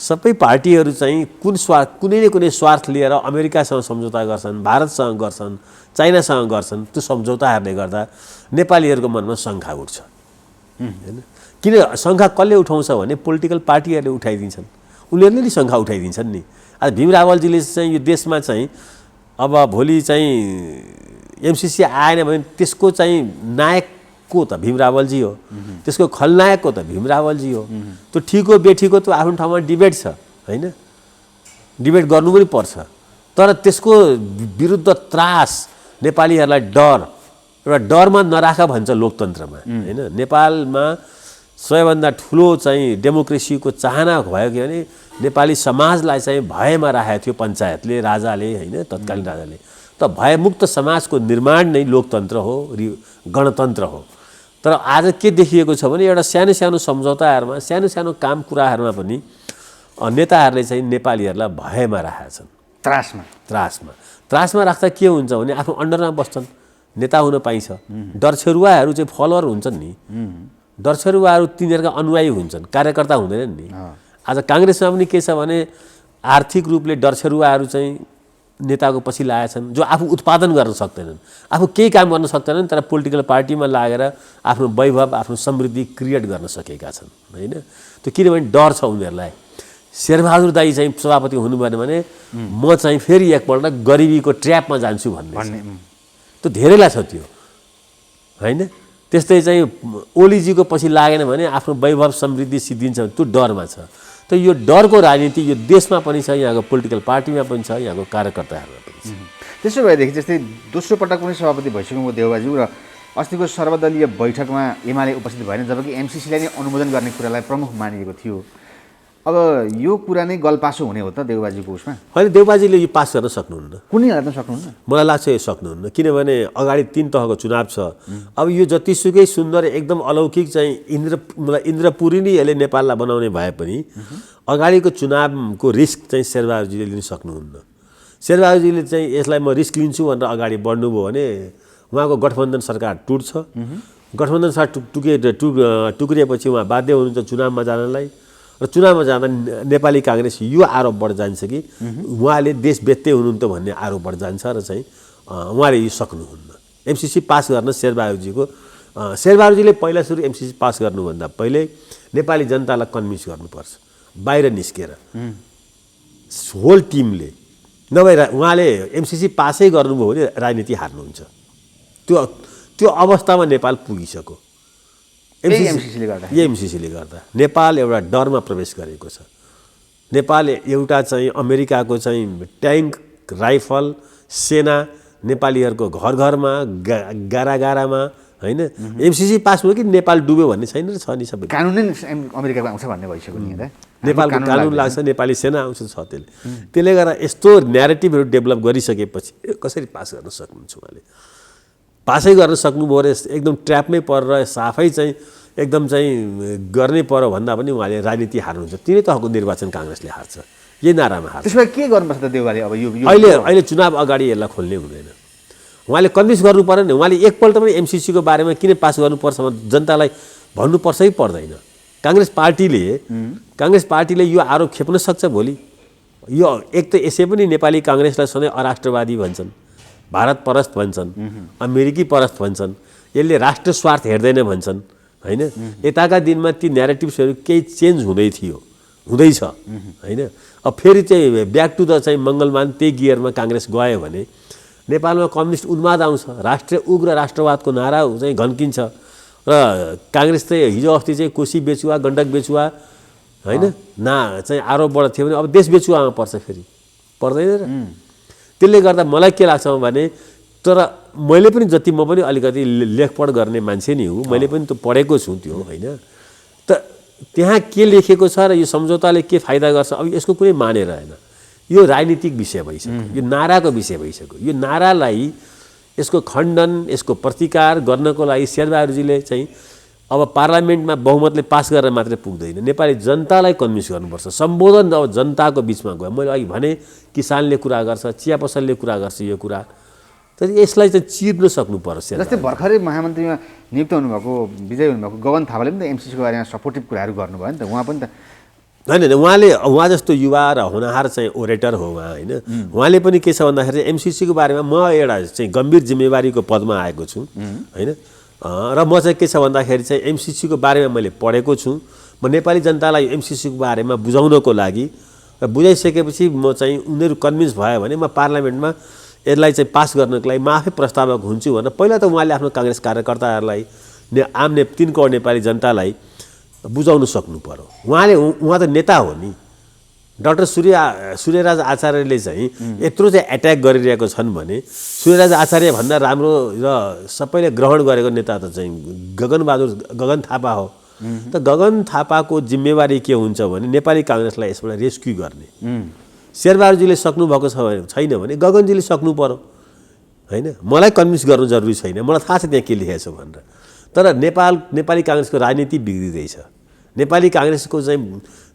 सबै पार्टीहरू चाहिँ कुनै न कुनै स्वार्थ लिएर अमेरिकासँग सम्झौता गर्छन्, भारतसँग गर्छन्, चाइनासँग गर्छन्। त्यो सम्झौताहरूले गर्दा नेपालीहरूको मनमा शङ्का उठ्छ होइन। किन शङ्का कसले उठाउँछ भने पोलिटिकल पार्टीहरूले उठाइदिन्छन्, उनीहरूले नि शङ्का उठाइदिन्छन् नि। आज भीम रावलजीले चाहिँ यो देशमा चाहिँ अब भोलि चाहिँ एमसिसी आएन भने त्यसको चाहिँ नायक को त भीम रावलजी हो, त्यसको खलनायक को त भीम रावलजी हो। त्यो ठिक हो बेठिक हो त्यो आफ्नो ठाउँमा डिबेट छ होइन, डिबेट गर्नु पनि पर्छ। तर त्यसको विरुद्ध त्रास, नेपालीहरूलाई डर, एउटा डरमा नराख भन्छ लोकतन्त्रमा होइन। नेपालमा सबैभन्दा ठुलो चाहिँ डेमोक्रेसीको चाहना भयो कि भने नेपाली समाजलाई चाहिँ भयमा राखेको थियो पञ्चायतले, राजाले होइन, तत्कालीन राजाले। त भयमुक्त समाजको निर्माण नै लोकतन्त्र हो, गणतन्त्र हो। तर आज के देखिएको छ भने एउटा सानो सानो सम्झौताहरूमा, सानो सानो काम कुराहरूमा पनि नेताहरूले चाहिँ नेपालीहरूलाई भयमा राखेका छन्, त्रासमा राख्दा के हुन्छ भने आफ्नो अन्डरमा बस्छन्, नेता हुन पाइन्छ। डरछेरुवाहरू चाहिँ फलोवर हुन्छन् नि, डरछेरुवाहरू तिनीहरूका अनुयायी हुन्छन्, कार्यकर्ता हुँदैनन् नि। आज काङ्ग्रेसमा पनि के छ भने आर्थिक रूपले डरछेरुवाहरू चाहिँ नेताको पछि लागेछन्, जो आफू उत्पादन गर्न सक्दैनन्, आफू केही काम गर्न सक्दैनन्, तर पोलिटिकल पार्टीमा लागेर आफ्नो वैभव, आफ्नो समृद्धि क्रिएट गर्न सकेका छन् होइन। त्यो किनभने डर छ उनीहरूलाई। शेरबहादुर दाई चाहिँ सभापति हुनुभयो भने म चाहिँ फेरि एकपल्ट गरिबीको ट्र्यापमा जान्छु भन्ने त्यो धेरैलाई छ त्यो होइन। त्यस्तै चाहिँ ओलीजीको पछि लागेन भने आफ्नो वैभव समृद्धि सिद्धिन्छ, त्यो डरमा छ। त यो डरको राजनीति यो देशमा पनि छ, यहाँको पोलिटिकल पार्टीमा पनि छ, यहाँको कार्यकर्ताहरूमा पनि छ। त्यसो भएदेखि जस्तै दोस्रो पटक पनि सभापति भइसक्नु देवबाजी र अस्तिको सर्वदलीय बैठकमा एमाले उपस्थित भएन, जबकि एमसिसीलाई नै अनुमोदन गर्ने कुरालाई प्रमुख मानिएको थियो। अब यो कुरा नै गलपासो हुने हो त देवबाजीको उसमा? होइन, देवबाजीले यो पास गर्न सक्नुहुन्न, कुनै हालतमा सक्नुहुन्न। मलाई लाग्छ यो सक्नुहुन्न, किनभने अगाडि 3 तहको चुनाव छ। अब यो जतिसुकै सुन्दर एकदम अलौकिक चाहिँ इन्द्रपुरी नै यसले नेपाललाई बनाउने भए पनि अगाडिको चुनावको रिस्क चाहिँ शेरबहादुरजीले लिन सक्नुहुन्न। शेरबहादुरजीले चाहिँ यसलाई म रिस्क लिन्छु भनेर अगाडि बढ्नुभयो भने उहाँको गठबन्धन सरकार टुट्छ। गठबन्धन सरकार टुक्रिएपछि उहाँ बाध्य हुनुहुन्छ चुनावमा जानलाई र चुनावमा जाँदा नेपाली काङ्ग्रेस यो आरोप बढ जान्छ कि उहाँले देश बेच्दै हुनुहुन्छ भन्ने आरोप बढ जान्छ र चाहिँ उहाँले यो सक्नुहुन्न। एमसिसी पास गर्न शेरबहादुरजीले पहिला सुरु एमसिसी पास गर्नुभन्दा पहिले नेपाली जनतालाई कन्भिन्स गर्नुपर्छ बाहिर निस्केर होल टिमले। नभए उहाँले एमसिसी पासै गर्नुभयो भने राजनीति हार्नुहुन्छ। त्यो अवस्थामा नेपाल पुगिसक्यो एमसिसीले गर्दा। नेपाल एउटा डरमा प्रवेश गरेको छ। नेपाल एउटा चाहिँ अमेरिकाको चाहिँ ट्याङ्क राइफल सेना नेपालीहरूको घर घरमा गारामा होइन। एमसिसी पास भयो कि नेपाल डुब्यो भन्ने छैन र छ नि सबै कानुनै अमेरिकाको आउँछ भन्ने भइसक्यो नि। नेपालको कानुन लाग्छ नेपाली सेना आउँछ छ त्यसले गर्दा यस्तो न्यारेटिभहरू डेभलप गरिसकेपछि कसरी पास गर्न सक्नुहुन्छ उहाँले। पासै गर्न सक्नुभयो रे एकदम ट्र्यापमै परेर साफै चाहिँ एकदम चाहिँ गर्नै पर्यो भन्दा पनि उहाँले राजनीति हार्नुहुन्छ। तिनै तहको निर्वाचन काङ्ग्रेसले हार्छ यही नारामा हार्छ। त्यसमा के गर्नुपर्छ त देउवाले अब यो अहिले चुनाव अगाडि यसलाई खोल्ने हुँदैन। उहाँले कन्भिन्स गर्नु पर्यो नि। उहाँले एकपल्ट पनि एमसिसीको बारेमा किन पास गर्नुपर्छ भने जनतालाई भन्नुपर्छ कि पर्दैन। काङ्ग्रेस पार्टीले यो आरोप खेप्न सक्छ भोलि। यो एक त यसै पनि नेपाली काङ्ग्रेसलाई सधैँ अराष्ट्रवादी भन्छन्, भारत परस्त भन्छन्, अमेरिकी परस्त भन्छन्, यसले राष्ट्र स्वार्थ हेर्दैन भन्छन् होइन। यताका दिनमा ती न्यारेटिभ्सहरू केही चेन्ज हुँदैछ होइन। अब फेरि चाहिँ ब्याक टु द चाहिँ मङ्गलमान त्यही गियरमा काङ्ग्रेस गयो भने नेपालमा कम्युनिस्ट उन्माद आउँछ। राष्ट्रिय उग्र राष्ट्रवादको नारा चाहिँ घन्किन्छ र काङ्ग्रेस चाहिँ हिजो अस्ति चाहिँ कोशी बेचुवा गण्डक बेचुवा होइन चाहिँ आरोपबाट थियो भने अब देश बेचुवामा पर्छ फेरि पर्दैन र। त्यसले गर्दा मलाई के लाग्छ भने तर मैले पनि जति म पनि अलिकति लेखपढ गर्ने मान्छे नि हो। मैले पनि त पढेको छु त्यो होइन। त त्यहाँ के लेखेको छ र यो सम्झौताले के फाइदा गर्छ अब यसको कुनै माने रहेन। यो राजनीतिक विषय भइसक्यो, यो नाराको विषय भइसक्यो। यो नारालाई यसको खण्डन यसको प्रतिकार गर्नको लागि शेरबहादुरजीले चाहिँ अब पार्लियामेन्टमा बहुमतले पास गरेर मात्रै पुग्दैन। नेपाली जनतालाई कन्भिन्स गर्नुपर्छ। सम्बोधन अब जनताको बिचमा गयो। मैले अघि भने किसानले कुरा गर्छ, चिया पसलले कुरा गर्छ यो कुरा। तर यसलाई चाहिँ चिर्न सक्नु पर्छ। जस्तै भर्खरै महामन्त्रीमा नियुक्त हुनुभएको विजय हुनुभएको गगन थापाले पनि त एमसिसीको बारेमा सपोर्टिभ कुराहरू गर्नुभयो नि त। उहाँ पनि त होइन उहाँ जस्तो युवा र होनहार चाहिँ ओरेटर हो उहाँ होइन। उहाँले पनि के छ भन्दाखेरि एमसिसीको बारेमा म एउटा चाहिँ गम्भीर जिम्मेवारीको पदमा आएको छु होइन। र म चाहिँ के छ भन्दाखेरि चाहिँ एमसिसीको बारेमा मैले पढेको छु। म नेपाली जनतालाई एमसिसीको बारेमा बुझाउनको लागि र बुझाइसकेपछि म चाहिँ उनीहरू कन्भिन्स भयो भने म पार्लियामेन्टमा यसलाई चाहिँ पास गर्नको लागि म आफै प्रस्तावक हुन्छु भनेर पहिला त उहाँले आफ्नो काङ्ग्रेस कार्यकर्ताहरूलाई आम 3 करोड नेपाली जनतालाई बुझाउनु सक्नु पर्यो। उहाँ त नेता हो नि। डाक्टर सूर्यराज आचार्यले चाहिँ यत्रो चाहिँ एट्याक गरिरहेको छन् भने सूर्यराज आचार्य भन्दा राम्रो र सबैले ग्रहण गरेको नेता त चाहिँ गगन थापा हो। त गगन थापाको जिम्मेवारी के हुन्छ भने नेपाली काङ्ग्रेसलाई यसबाट रेस्क्यु गर्ने। शेरबहादुरजीले सक्नुभएको छैन भने गगनजीले सक्नु पर्यो होइन। मलाई कन्भिन्स गर्नु जरुरी छैन। मलाई थाहा छ त्यहाँ के लेखेको छ भनेर। तर नेपाली काङ्ग्रेसको राजनीति बिग्रिँदैछ। नेपाली काङ्ग्रेसको चाहिँ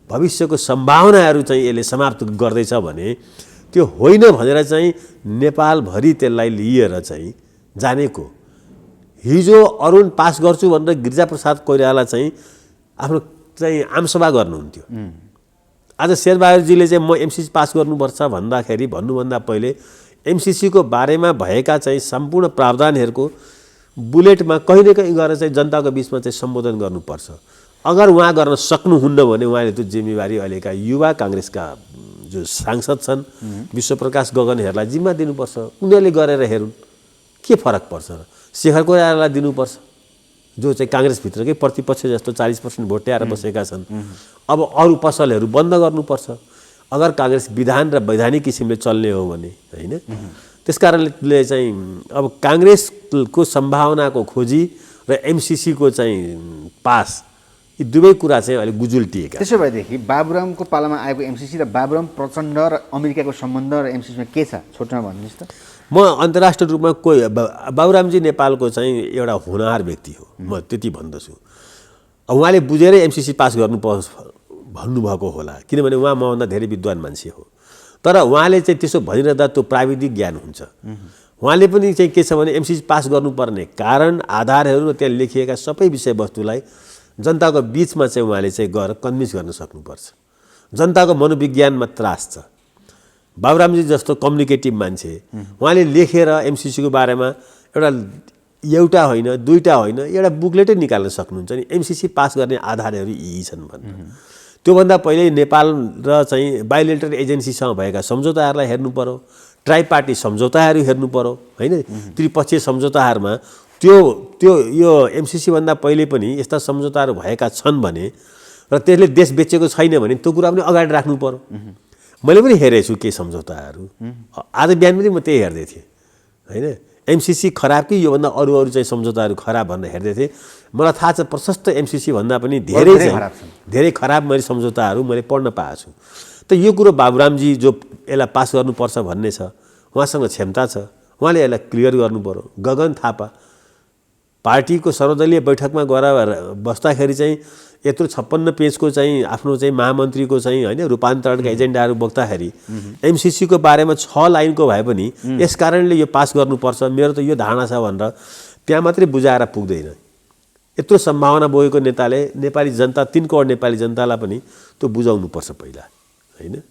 भविष्यको सम्भावनाहरू चाहिँ यसले समाप्त गर्दैछ भने त्यो होइन भनेर चाहिँ नेपालभरि त्यसलाई लिएर चाहिँ जानेको। हिजो अरुण पास गर्छु भनेर गिरिजाप्रसाद कोइराला चाहिँ आफ्नो चाहिँ आमसभा गर्नुहुन्थ्यो। आज शेरबहादुरजीले चाहिँ म एमसिसी पास गर्नुपर्छ भन्नुभन्दा पहिले एमसिसीको बारेमा भएका चाहिँ सम्पूर्ण प्रावधानहरूको बुलेटमा कहीँ न कहीँ गएर चाहिँ जनताको बिचमा चाहिँ सम्बोधन गर्नुपर्छ। अगर उहाँ गर्न सक्नुहुन्न भने उहाँले त्यो जिम्मेवारी अहिलेका युवा काङ्ग्रेसका जो सांसद छन् विश्वप्रकाश गगनहरूलाई जिम्मा दिनुपर्छ। उनीहरूले गरेर हेरुन् के फरक पर्छ र। शेखर कोइरालालाई दिनुपर्छ जो चाहिँ काङ्ग्रेसभित्रकै प्रतिपक्ष जस्तो 40% भोट ल्याएर बसेका छन्। अब अरू पसलहरू बन्द गर्नुपर्छ अगर काङ्ग्रेस विधान र वैधानिक किसिमले चल्ने हो भने होइन। त्यसकारणले चाहिँ अब काङ्ग्रेसको सम्भावनाको खोजी र एमसिसीको चाहिँ पास यी दुवै कुरा चाहिँ अहिले गुजुल्टिएका। त्यसो भएदेखि बाबुरामको पालामा आएको एमसिसी र बाबुराम प्रचण्ड र अमेरिकाको सम्बन्ध र एमसिसीमा के छ छोटोमा भन्नुहोस् त। म अन्तर्राष्ट्रिय रूपमा बाबुरामजी नेपालको चाहिँ एउटा होनहार व्यक्ति हो। म त्यति भन्दछु। उहाँले बुझेरै एमसिसी पास गर्नु भन्नुभएको होला, किनभने उहाँ मभन्दा धेरै विद्वान मान्छे हो। तर उहाँले चाहिँ त्यसो भनिरहँदा त्यो प्राविधिक ज्ञान हुन्छ। उहाँले पनि चाहिँ के छ भने एमसिसी पास गर्नुपर्ने कारण आधारहरू र त्यहाँ लेखिएका सबै विषयवस्तुलाई जनताको बिचमा चाहिँ उहाँले चाहिँ गएर कन्भिन्स गर्न सक्नुपर्छ। जनताको मनोविज्ञानमा त्रास छ। बाबुरामजी जस्तो कम्युनिकेटिभ मान्छे उहाँले लेखेर एमसिसीको बारेमा एउटा होइन दुईटा होइन एउटा बुकलेटै निकाल्न सक्नुहुन्छ नि, एमसिसी पास गर्ने आधारहरू यी छन् भनेर। त्योभन्दा पहिले नेपाल र चाहिँ बाइलेटरल एजेन्सीसँग भएका सम्झौताहरूलाई हेर्नु पर्यो, ट्राई पार्टी सम्झौताहरू हेर्नु पर्यो होइन। त्रिपक्षीय सम्झौताहरूमा त्यो यो एमसिसी भन्दा पहिले पनि यस्ता सम्झौताहरू भएका छन् भने र त्यसले देश बेचेको छैन भने त्यो कुरा पनि अगाडि राख्नु पर्यो। मैले पनि हेरेको छु केही सम्झौताहरू, आज बिहान पनि म त्यही हेर्दै थिएँ होइन। एमसिसी खराब कि योभन्दा अरू चाहिँ सम्झौताहरू खराब भनेर हेर्दै थिएँ। मलाई थाहा छ प्रशस्त एमसिसी भन्दा पनि धेरै खराब मैले सम्झौताहरू मैले पढ्न पाएको छु। त यो कुरो बाबुरामजी जो यसलाई पास गर्नुपर्छ भन्ने छ, उहाँसँग क्षमता छ, उहाँले यसलाई क्लियर गर्नु पर्यो। गगन थापा पार्टीको सर्वदलीय बैठकमा गएर बस्दाखेरि चाहिँ यत्रो 56 पेजको चाहिँ आफ्नो चाहिँ महामन्त्रीको चाहिँ होइन रूपान्तरणका एजेन्डाहरू बोक्दाखेरि एमसिसीको बारेमा 6 लाइनको भए पनि यस कारणले यो पास गर्नुपर्छ मेरो त यो धारणा छ भनेर त्यहाँ मात्रै बुझाएर पुग्दैन। यत्रो सम्भावना बोकेको नेताले नेपाली जनता 3 करोड नेपाली जनतालाई पनि त्यो बुझाउनुपर्छ पहिला होइन।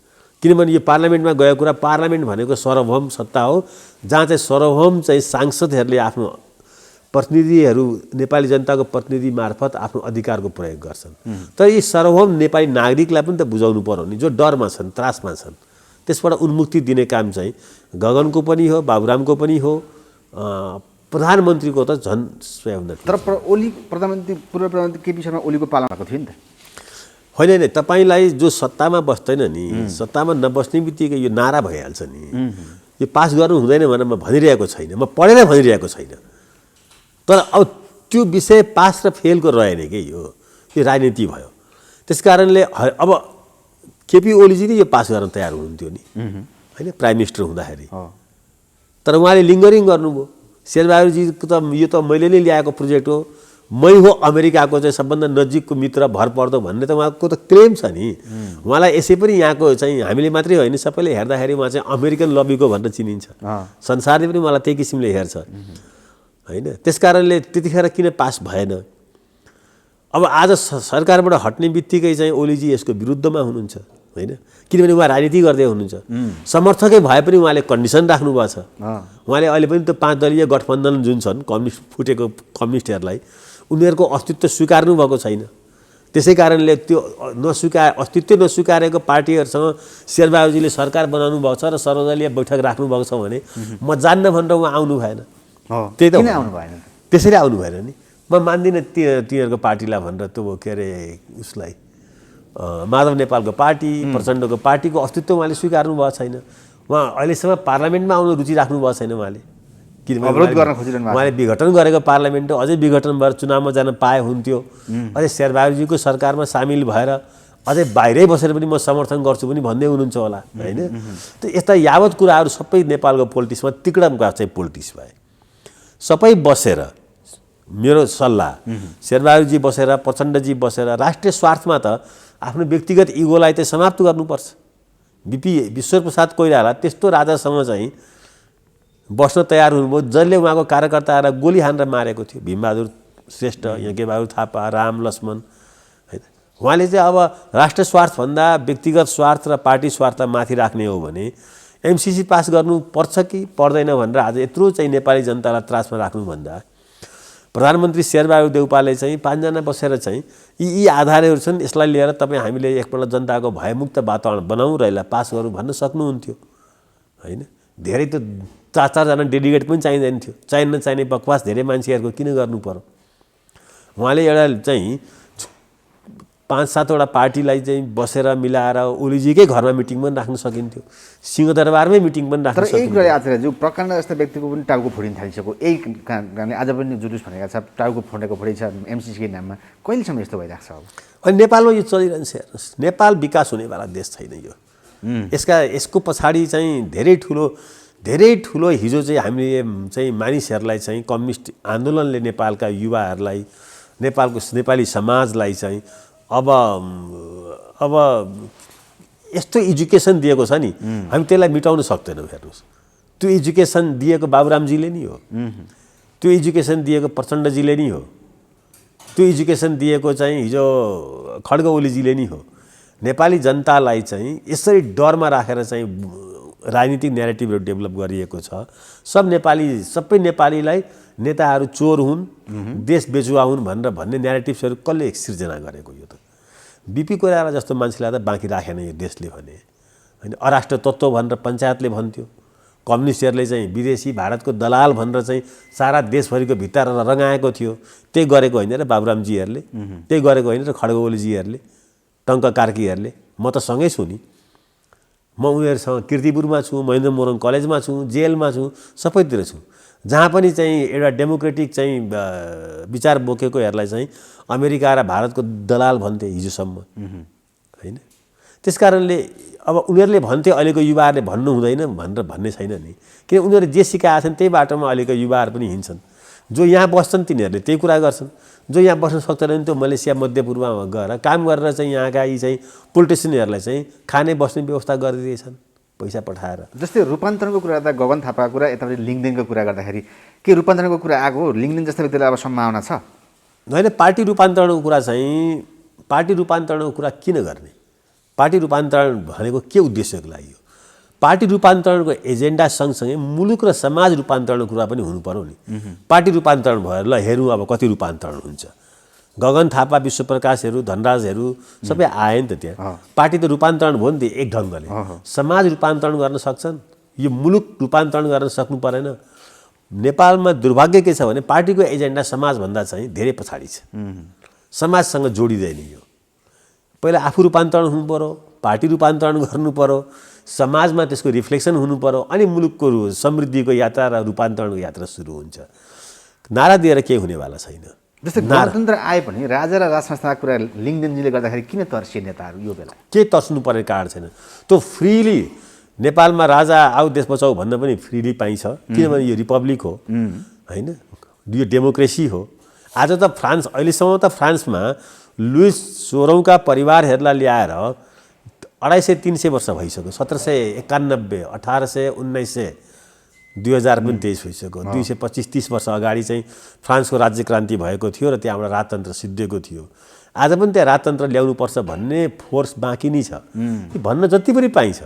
किनभने यो पार्लियामेन्टमा गएको कुरा, पार्लियामेन्ट भनेको सार्वभौम सत्ता हो जहाँ चाहिँ सार्वभौम चाहिँ सांसदहरूले आफ्नो प्रतिनिधिहरू नेपाली जनताको प्रतिनिधि मार्फत आफ्नो अधिकारको प्रयोग गर्छन्। तर यी सार्वभौम नेपाली नागरिकलाई पनि त बुझाउनु पर्यो नि, जो डरमा छन्, त्रासमा छन्। त्यसबाट उन्मुक्ति दिने काम चाहिँ गगनको पनि हो, बाबुरामको पनि हो, प्रधानमन्त्रीको त झन् स्वयं। तर पूर्व प्रधानमन्त्री केपी शर्मा ओलीको पालना भएको थियो नि त। होइन तपाईँलाई जो सत्तामा बस्दैन नि, सत्तामा नबस्ने बित्तिकै यो नारा भइहाल्छ नि। यो पास गर्नु हुँदैन भनेर म भनिरहेको छैन, म पढेर भनिरहेको छैन। तर अब त्यो विषय पास र फेलको रहेन कि यो राजनीति भयो। त्यस कारणले अब केपी ओलीजी नै यो पास गर्न तयार हुनुहुन्थ्यो नि होइन प्राइम मिनिस्टर हुँदाखेरि। तर उहाँले लिङ्गरिङ गर्नुभयो। शेरबहादुरजीको त यो त मैले नै ल्याएको प्रोजेक्ट हो, मै हो अमेरिकाको चाहिँ सबभन्दा नजिकको मित्र भरपर्दो भन्ने त उहाँको त क्लेम छ नि। उहाँलाई यसै पनि यहाँको चाहिँ हामीले मात्रै होइन सबैले हेर्दाखेरि उहाँ चाहिँ अमेरिकन लबीको भनेर चिनिन्छ। संसारले पनि मलाई त्यही किसिमले हेर्छ होइन। त्यस कारणले त्यतिखेर किन पास भएन। अब आज सरकारबाट हट्ने बित्तिकै चाहिँ ओलीजी यसको विरुद्धमा हुनुहुन्छ होइन। किनभने उहाँ राजनीति गर्दै हुनुहुन्छ। समर्थकै भए पनि उहाँले कन्डिसन राख्नुभएको छ। उहाँले अहिले पनि त 5 दलीय गठबन्धन जुन छन् कम्युनिस्ट फुटेको कम्युनिस्टहरूलाई उनीहरूको अस्तित्व स्वीकार्नु भएको छैन। त्यसै कारणले त्यो अस्तित्व नस्वीकारेको पार्टीहरूसँग शेरबहादुरजीले सरकार बनाउनु भएको छ र सर्वदलीय बैठक राख्नु भएको छ भने म जान्न भनेर उहाँ आउनु भएन। त्यही त आउनु भएन, त्यसैले आउनु भएन नि। म मान्दिनँ तिनीहरूको पार्टीलाई भनेर त्यो के अरे उसलाई माधव नेपालको पार्टी प्रचण्डको पार्टीको अस्तित्व उहाँले स्वीकार्नु भएको छैन। उहाँ अहिलेसम्म पार्लियामेन्टमा आउनु रुचि राख्नु भएको छैन उहाँले। किनभने उहाँले विघटन गरेको पार्लियामेन्ट हो, अझै विघटन भएर चुनावमा जान पाए हुन्थ्यो। अझै शेरबहादुरजीको सरकारमा सामेल भएर अझै बाहिरै बसेर पनि म समर्थन गर्छु पनि भन्दै हुनुहुन्छ होला होइन। त यस्ता यावत कुराहरू सबै नेपालको पोलिटिक्समा तिकडमका चाहिँ पोलिटिक्स भए। सबै बसेर मेरो सल्लाह शेरबहादुरजी बसेर प्रचण्डजी बसेर राष्ट्रिय स्वार्थमा त आफ्नो व्यक्तिगत इगोलाई चाहिँ समाप्त गर्नुपर्छ। बिपी विश्वप्रसाद कोइराला त्यस्तो राजासँग चाहिँ बस्न तयार हुनुभयो जसले उहाँको कार्यकर्ताहरूलाई गोली हानेर मारेको थियो। भीमबहादुर श्रेष्ठ, यज्ञबहादुर थापा, राम लक्ष्मण होइन। उहाँले चाहिँ अब राष्ट्र स्वार्थभन्दा व्यक्तिगत स्वार्थ र पार्टी स्वार्थ माथि राख्ने हो भने एमसिसी पास गर्नुपर्छ कि पर्दैन भनेर आज यत्रो चाहिँ नेपाली जनतालाई त्रासमा राख्नुभन्दा प्रधानमन्त्री शेरबहादुर देउपाले चाहिँ 5 जना बसेर चाहिँ यी आधारहरू छन्, यसलाई लिएर तपाईँ हामीले एकपल्ट जनताको भयमुक्त वातावरण बनाउँ र यसलाई पास गरौँ भन्न सक्नुहुन्थ्यो होइन। धेरै त 4-4 जना डेलिगेट पनि चाहिँदैन थियो। चाहिने बकवास धेरै मान्छेहरूको किन गर्नु पर्यो। उहाँले एउटा चाहिँ 5-7 वटा पार्टीलाई चाहिँ बसेर मिलाएर ओलीजीकै घरमा मिटिङ पनि राख्न सकिन्थ्यो, सिंहदरबारमै मिटिङ पनि राख्न सकिन्थ्यो। तर एक गरी आचार्यज्यू प्रकाण्ड जस्ता व्यक्तिको पनि टाउको फोडिन थालिसक्यो। यही कारणले आज पनि जुलुस भनेको छ, टाउको फोडेको फोडै छ एमसिसीको नाममा। कहिलेसम्म यस्तो भइरहेको छ अब? अनि नेपालमा यो चलिरहन्छ हेर्नुहोस्। नेपाल विकास हुनेवाला देश छैन यो। यसको पछाडि चाहिँ धेरै ठुलो हिजो चाहिँ हामीले चाहिँ मानिसहरूलाई चाहिँ कम्युनिस्ट आन्दोलनले नेपालका युवाहरूलाई नेपाली समाजलाई चाहिँ अब अब यस्तो एजुकेसन दिएको छ नि हामी त्यसलाई मेटाउन सक्दैनौँ। हेर्नुहोस्, त्यो एजुकेसन दिएको बाबुरामजीले नि हो, त्यो एजुकेसन दिएको प्रचण्डजीले नि हो, त्यो एजुकेसन दिएको चाहिँ हिजो खड्ग ओलीजीले नि हो। नेपाली जनतालाई चाहिँ यसरी डरमा राखेर चाहिँ राजनीतिक न्यारेटिभहरू डेभलप गरिएको छ। सबै नेपालीलाई नेताहरू चोर हुन्, देश बेचुवा हुन् भनेर भन्ने न्यारेटिभ्सहरू कसले सिर्जना गरेको? यो त बिपी कोइराला जस्तो मान्छेलाई त बाँकी राखेन यो देशले भने होइन। अराष्ट्र तत्त्व भनेर पञ्चायतले भन्थ्यो, कम्युनिस्टहरूले चाहिँ विदेशी भारतको दलाल भनेर चाहिँ सारा देशभरिको भित्ता रगाएको थियो। त्यही गरेको होइन र बाबुरामजीहरूले, त्यही गरेको होइन र खड्ग ओलीजीहरूले, टङ्क कार्कीहरूले। म त सँगै छु नि, म उनीहरूसँग कीर्तिपुरमा छु, महेन्द्र मोरङ कलेजमा छु, जेलमा छु, सबैतिर छु। जहाँ पनि चाहिँ एउटा डेमोक्रेटिक चाहिँ विचार बोकेकोहरूलाई चाहिँ अमेरिका र भारतको दलाल भन्थे हिजोसम्म होइन। त्यस कारणले अब उनीहरूले भन्थे, अहिलेको युवाहरूले भन्नु हुँदैन भनेर भन्ने छैन नि, किन उनीहरूले जे सिकाएका छन् त्यही बाटोमा अहिलेको युवाहरू पनि हिँड्छन्। जो यहाँ बस्छन् तिनीहरूले त्यही कुरा गर्छन्, जो यहाँ बस्न सक्दैनन् त्यो मलेसिया मध्यपूर्वमा गएर काम गरेर चाहिँ यहाँका यी चाहिँ पोलिटिसियनहरूलाई चाहिँ खाने बस्ने व्यवस्था गरिदिएछन् पैसा पठाएर। जस्तै रूपान्तरणको कुरा गर्दा गगन थापाको कुरा, यतापट्टि लिङ्कदेनको कुरा गर्दाखेरि के रूपान्तरणको कुरा आएको? लिङ्कदेन जस्तो व्यक्तिलाई अब सम्भावना छ होइन? पार्टी रूपान्तरणको कुरा चाहिँ, पार्टी रूपान्तरणको कुरा किन गर्ने? पार्टी रूपान्तरण भनेको के उद्देश्यको लागि हो? पार्टी रूपान्तरणको एजेन्डा सँगसँगै मुलुक र समाज रूपान्तरणको कुरा पनि हुनु पर्यो नि। पार्टी रूपान्तरण भएर ल हेरौँ अब कति रूपान्तरण हुन्छ। गगन थापा, विश्वप्रकाशहरू, धनराजहरू सबै आए नि त त्यहाँ। पार्टी त रूपान्तरण भयो नि त एक ढङ्गले। समाज रूपान्तरण गर्न सक्छन्, यो मुलुक रूपान्तरण गर्न सक्नु परेन। नेपालमा दुर्भाग्य के छ भने पार्टीको एजेन्डा समाजभन्दा चाहिँ धेरै पछाडि छ, समाजसँग जोडिँदैन। यो पहिला आफू रूपान्तरण हुनु पर्यो, पार्टी रूपान्तरण गर्नु पर्यो, समाजमा त्यसको रिफ्लेक्सन हुनु पर्यो, अनि मुलुकको समृद्धिको यात्रा र रूपान्तरणको यात्रा सुरु हुन्छ। नारा दिएर केही हुनेवाला छैन। जस्तै गणतन्त्र आए पनि राजा र राजसंस्थाको कुरा लिङ्कदेनजीले गर्दाखेरि किन तर्सिए नेताहरू यो बेला? के तर्सिनु पर्ने कारण छैन। त्यो फ्रिली नेपालमा राजा आऊ देश बचाऊ भन्न पनि फ्रिली पाइन्छ, किनभने यो रिपब्लिक हो होइन, यो डेमोक्रेसी हो। आज त फ्रान्स, अहिलेसम्म त फ्रान्समा लुइस 16औँका परिवारहरूलाई ल्याएर 250-300 वर्ष भइसक्यो। 1791, 1800, 1900, 2000 पनि 23 भइसक्यो। 225-30 वर्ष अगाडि चाहिँ फ्रान्सको राज्य क्रान्ति भएको थियो र त्यहाँबाट राजतन्त्र सिद्धिएको थियो। आज पनि त्यहाँ राजतन्त्र ल्याउनुपर्छ भन्ने फोर्स बाँकी नै छ। भन्न जति पनि पाइन्छ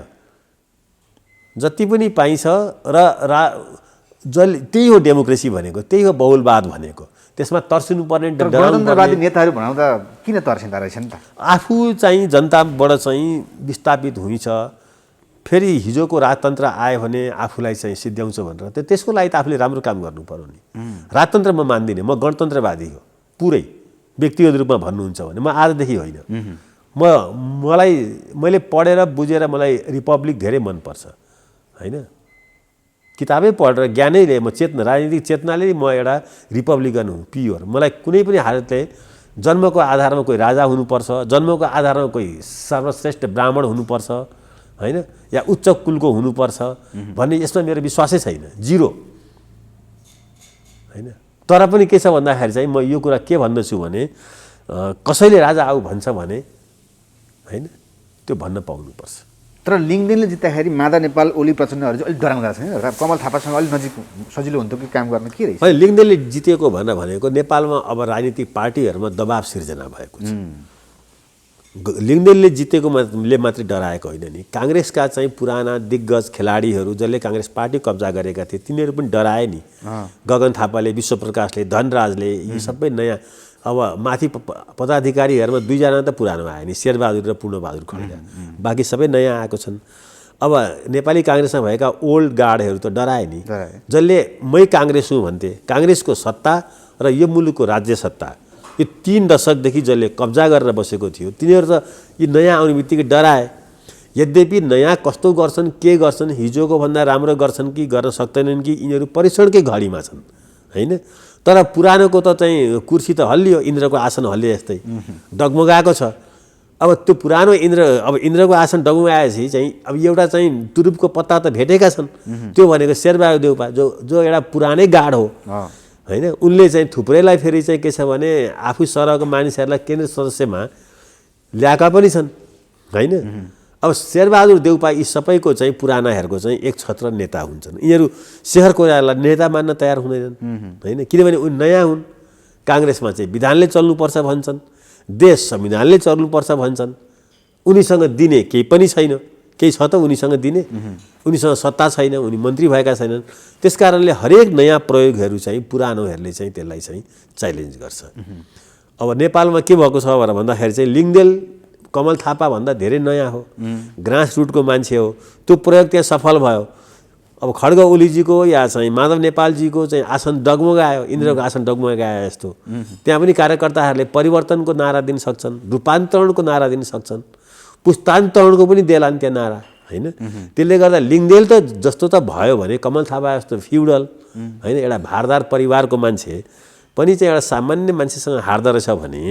र त्यही हो डेमोक्रेसी भनेको, त्यही हो बहुलवाद भनेको। त्यसमा तर्सिनु पर्ने, गणतन्त्रवादी नेताहरू भनाउँदा किन तर्सिँदा रहेछन् त? आफू चाहिँ जनताबाट चाहिँ विस्थापित हुन्छ, फेरि हिजोको राजतन्त्र आयो भने आफूलाई चाहिँ सिद्ध्याउँछ भनेर त्यसको लागि त आफूले राम्रो काम गर्नु पर्यो नि। राजतन्त्र म मान्दिनँ, म गणतन्त्रवादी हो पुरै। व्यक्तिगत रूपमा भन्नुहुन्छ भने म आजदेखि होइन, मैले पढेर बुझेर मलाई रिपब्लिक धेरै मनपर्छ होइन। किताबै पढेर ज्ञानैले म राजनीतिक चेतनाले म एउटा रिपब्लिकन हुँ प्योर। मलाई कुनै पनि हालतले जन्मको आधारमा कोही राजा हुनुपर्छ, जन्मको आधारमा कोही सर्वश्रेष्ठ ब्राह्मण हुनुपर्छ होइन, या उच्च कुलको हुनुपर्छ भन्ने यसमा मेरो विश्वासै छैन, जिरो होइन। तर पनि के छ भन्दाखेरि चाहिँ म यो कुरा के भन्दछु भने कसैले राजा आऊ भन्छ भने होइन, त्यो भन्न पाउनुपर्छ। तर लिङ्कदेनले जित्दाखेरि माधव नेपाल, ओली प्रचण्डहरू चाहिँ अलिक डराउँदा छैन? कमल थापासँग अलिक नजिक सजिलो हुन्थ्यो कि काम गर्न? के रहेछ? होइन, लिङ्कदेनले जितेको भनेको नेपालमा अब राजनीतिक पार्टीहरूमा दबाव सिर्जना भएको छ। लिङ्कदेनले जितेकोले मात्रै डराएको होइन नि, काङ्ग्रेसका चाहिँ पुराना दिग्गज खेलाडीहरू जसले काङ्ग्रेस पार्टी कब्जा गरेका थिए तिनीहरू पनि डराए नि। गगन थापाले, विश्वप्रकाशले, धनराजले, यी सबै नयाँ अब माथि पदाधिकारीहरूमा 2 जना त पुरानो आयो नि, शेरबहादुर र पूर्णबहादुर खड्का, बाँकी सबै नयाँ आएको छन्। अब नेपाली काङ्ग्रेसमा भएका ओल्ड गार्डहरू त डराए नि, जसले मै काङ्ग्रेस हुँ भन्थे। काङ्ग्रेसको सत्ता र यो मुलुकको राज्य सत्ता यो 3 दशकदेखि जसले कब्जा गरेर बसेको थियो तिनीहरू त यी नयाँ आउने बित्तिकै डराए। यद्यपि नयाँ कस्तो गर्छन्, के गर्छन्, हिजोको भन्दा राम्रो गर्छन् कि गर्न सक्दैनन् कि यिनीहरू परीक्षणकै घडीमा छन् होइन। तर पुरानोको त चाहिँ कुर्सी त हल्लियो, इन्द्रको आसन हल्लिए जस्तै डगमगाएको छ। अब त्यो पुरानो अब इन्द्रको आसन डगमगाएपछि चाहिँ अब एउटा चाहिँ तुरुपको पत्ता त भेटेका छन्, त्यो भनेको शेरबहादुर देउपा जो एउटा पुरानै गाड हो होइन। उनले चाहिँ थुप्रैलाई फेरि चाहिँ के छ भने आफू सरहको मानिसहरूलाई केन्द्र सदस्यमा ल्याएका पनि छन् होइन। अब शेरबहादुर देउपा यी सबैको चाहिँ पुरानाहरूको चाहिँ एक छत्र नेता हुन्छन्। यिनीहरू शेखर कोइरालालाई नेता मान्न तयार हुँदैनन् होइन, किनभने उनी नयाँ हुन्। काङ्ग्रेसमा चाहिँ विधानले चल्नुपर्छ भन्छन्, देश संविधानले चल्नुपर्छ भन्छन्। उनीसँग दिने केही पनि छैन, केही छ त उनीसँग दिने? उनीसँग सत्ता छैन, उनी मन्त्री भएका छैनन्। त्यस कारणले हरेक नयाँ प्रयोगहरू चाहिँ पुरानोहरूले चाहिँ त्यसलाई चाहिँ च्यालेन्ज गर्छ। अब नेपालमा के भएको छ भनेर भन्दाखेरि चाहिँ लिङ्गदेल कमल थापा भन्दा धेरै नयाँ हो, ग्रास रुटको मान्छे हो, त्यो प्रयोग त्यहाँ सफल भयो। अब खड्ग ओलीजीको या चाहिँ माधव नेपालजीको चाहिँ आसन डगमगायो, इन्द्रको आसन डगमगायो जस्तो। त्यहाँ पनि कार्यकर्ताहरूले परिवर्तनको नारा दिन सक्छन्, रूपान्तरणको नारा दिन सक्छन्, पुस्तान्तरणको पनि देलान् त्यहाँ नारा होइन। त्यसले गर्दा लिङ्गदेल त जस्तो त भयो भने कमल थापा जस्तो फ्युडल होइन एउटा भारदार परिवारको मान्छे पनि चाहिँ एउटा सामान्य मान्छेसँग हार्दो रहेछ भने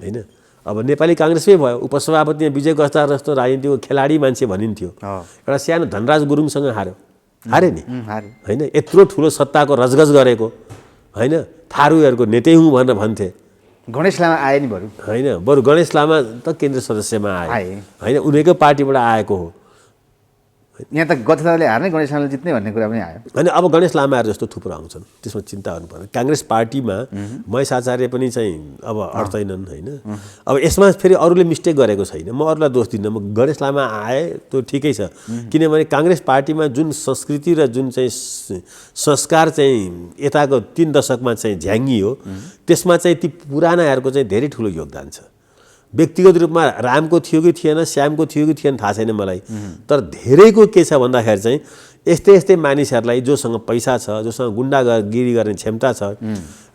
होइन। अब नेपाली काङ्ग्रेसमै भयो, उपसभापति विजय गस्तार जस्तो राजनीतिको खेलाडी मान्छे भनिन्थ्यो, एउटा सानो धनराज गुरुङसँग हारे नि होइन। यत्रो ठुलो सत्ताको रजगज गरेको होइन, थारूहरूको नेतै हुँ भनेर भन्थे। गणेश लामा आए नि होइन, बरु गणेश लामा त केन्द्र सदस्यमा आए होइन, उनीकै पार्टीबाट आएको हो। यहाँ त गठबन्धनले हार्ने गणेश लामाले जित्ने भन्ने कुरा पनि आयो होइन। अब गणेश लामाहरू जस्तो थुप्रो आउँछन्, त्यसमा चिन्ता गर्नु पर्दैन। काङ्ग्रेस पार्टीमा महेश आचार्य पनि चाहिँ अब अड्दैनन् होइन। अब यसमा फेरि अरूले मिस्टेक गरेको छैन, म अरूलाई दोष दिन्न। म गणेश लामा आए त्यो ठिकै छ, किनभने काङ्ग्रेस पार्टीमा जुन संस्कृति र जुन चाहिँ संस्कार चाहिँ यताको 3 दशकमा चाहिँ झ्याङ्गियो, त्यसमा चाहिँ ती पुरानाहरूको चाहिँ धेरै ठुलो योगदान छ। व्यक्तिगत रूपमा रामको थियो कि थिएन, श्यामको थियो कि थिएन थाहा छैन मलाई, तर धेरैको के छ भन्दाखेरि चाहिँ यस्तै यस्तै मानिसहरूलाई जोसँग पैसा छ, जोसँग गुन्डागिरी गर्ने क्षमता छ,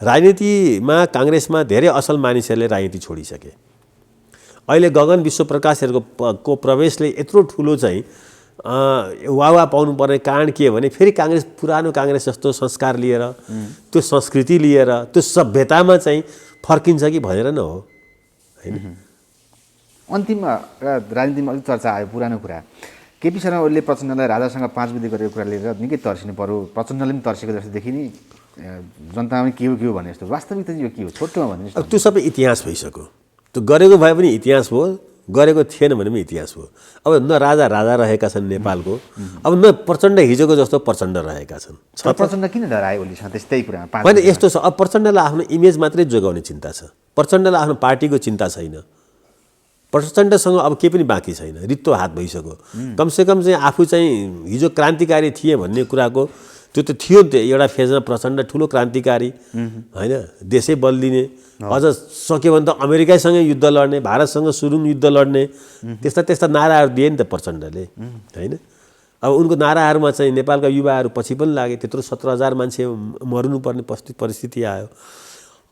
राजनीतिमा काङ्ग्रेसमा धेरै असल मानिसहरूले राजनीति छोडिसके। अहिले गगन विश्वप्रकाशहरूको प्रवेशले यत्रो ठुलो चाहिँ वावा पाउनुपर्ने कारण के हो भने फेरि काङ्ग्रेस पुरानो काङ्ग्रेस जस्तो संस्कार लिएर, त्यो संस्कृति लिएर, त्यो सभ्यतामा चाहिँ फर्किन्छ कि भनेर न हो होइन। अन्तिममा एउटा राजनीतिमा अलिक चर्चा आयो पुरानो कुरा, केपी शर्मा ओलीले प्रचण्डलाई राजासँग 5 बुँदे गरेको कुरा लिएर निकै तर्सिनु पर्यो, प्रचण्डले पनि तर्सेको जस्तो देखिने, जनतामा पनि के हो भने जस्तो। वास्तविकता चाहिँ यो के हो छोटोमा भन्नु? त्यो सबै इतिहास भइसक्यो। त्यो गरेको भए पनि इतिहास हो, गरेको थिएन भने पनि इतिहास हो। अब न राजा रहेका छन् नेपालको, अब न प्रचण्ड हिजोको जस्तो प्रचण्ड रहेका छन्। प्रचण्ड किन डरायो ओलीसँग त्यस्तै कुरामा? होइन, यस्तो छ, अब प्रचण्डलाई आफ्नो इमेज मात्रै जोगाउने चिन्ता छ, प्रचण्डलाई आफ्नो पार्टीको चिन्ता छैन। प्रचण्डसँग अब केही पनि बाँकी छैन, रित्तो हात भइसक्यो। कमसेकम चाहिँ आफू चाहिँ हिजो क्रान्तिकारी थिए भन्ने कुराको त्यो त थियो नि, एउटा फेजमा प्रचण्ड ठुलो क्रान्तिकारी होइन, देशै बदलिने, अझ सक्यो भने त अमेरिकासँग युद्ध लड्ने, भारतसँग सुरुङ युद्ध लड्ने, त्यस्ता नाराहरू दिए नि त प्रचण्डले होइन। अब उनको नाराहरूमा चाहिँ नेपालका युवाहरू पछि पनि लागे, त्यत्रो 17,000 मान्छे मर्नुपर्ने परिस्थिति आयो।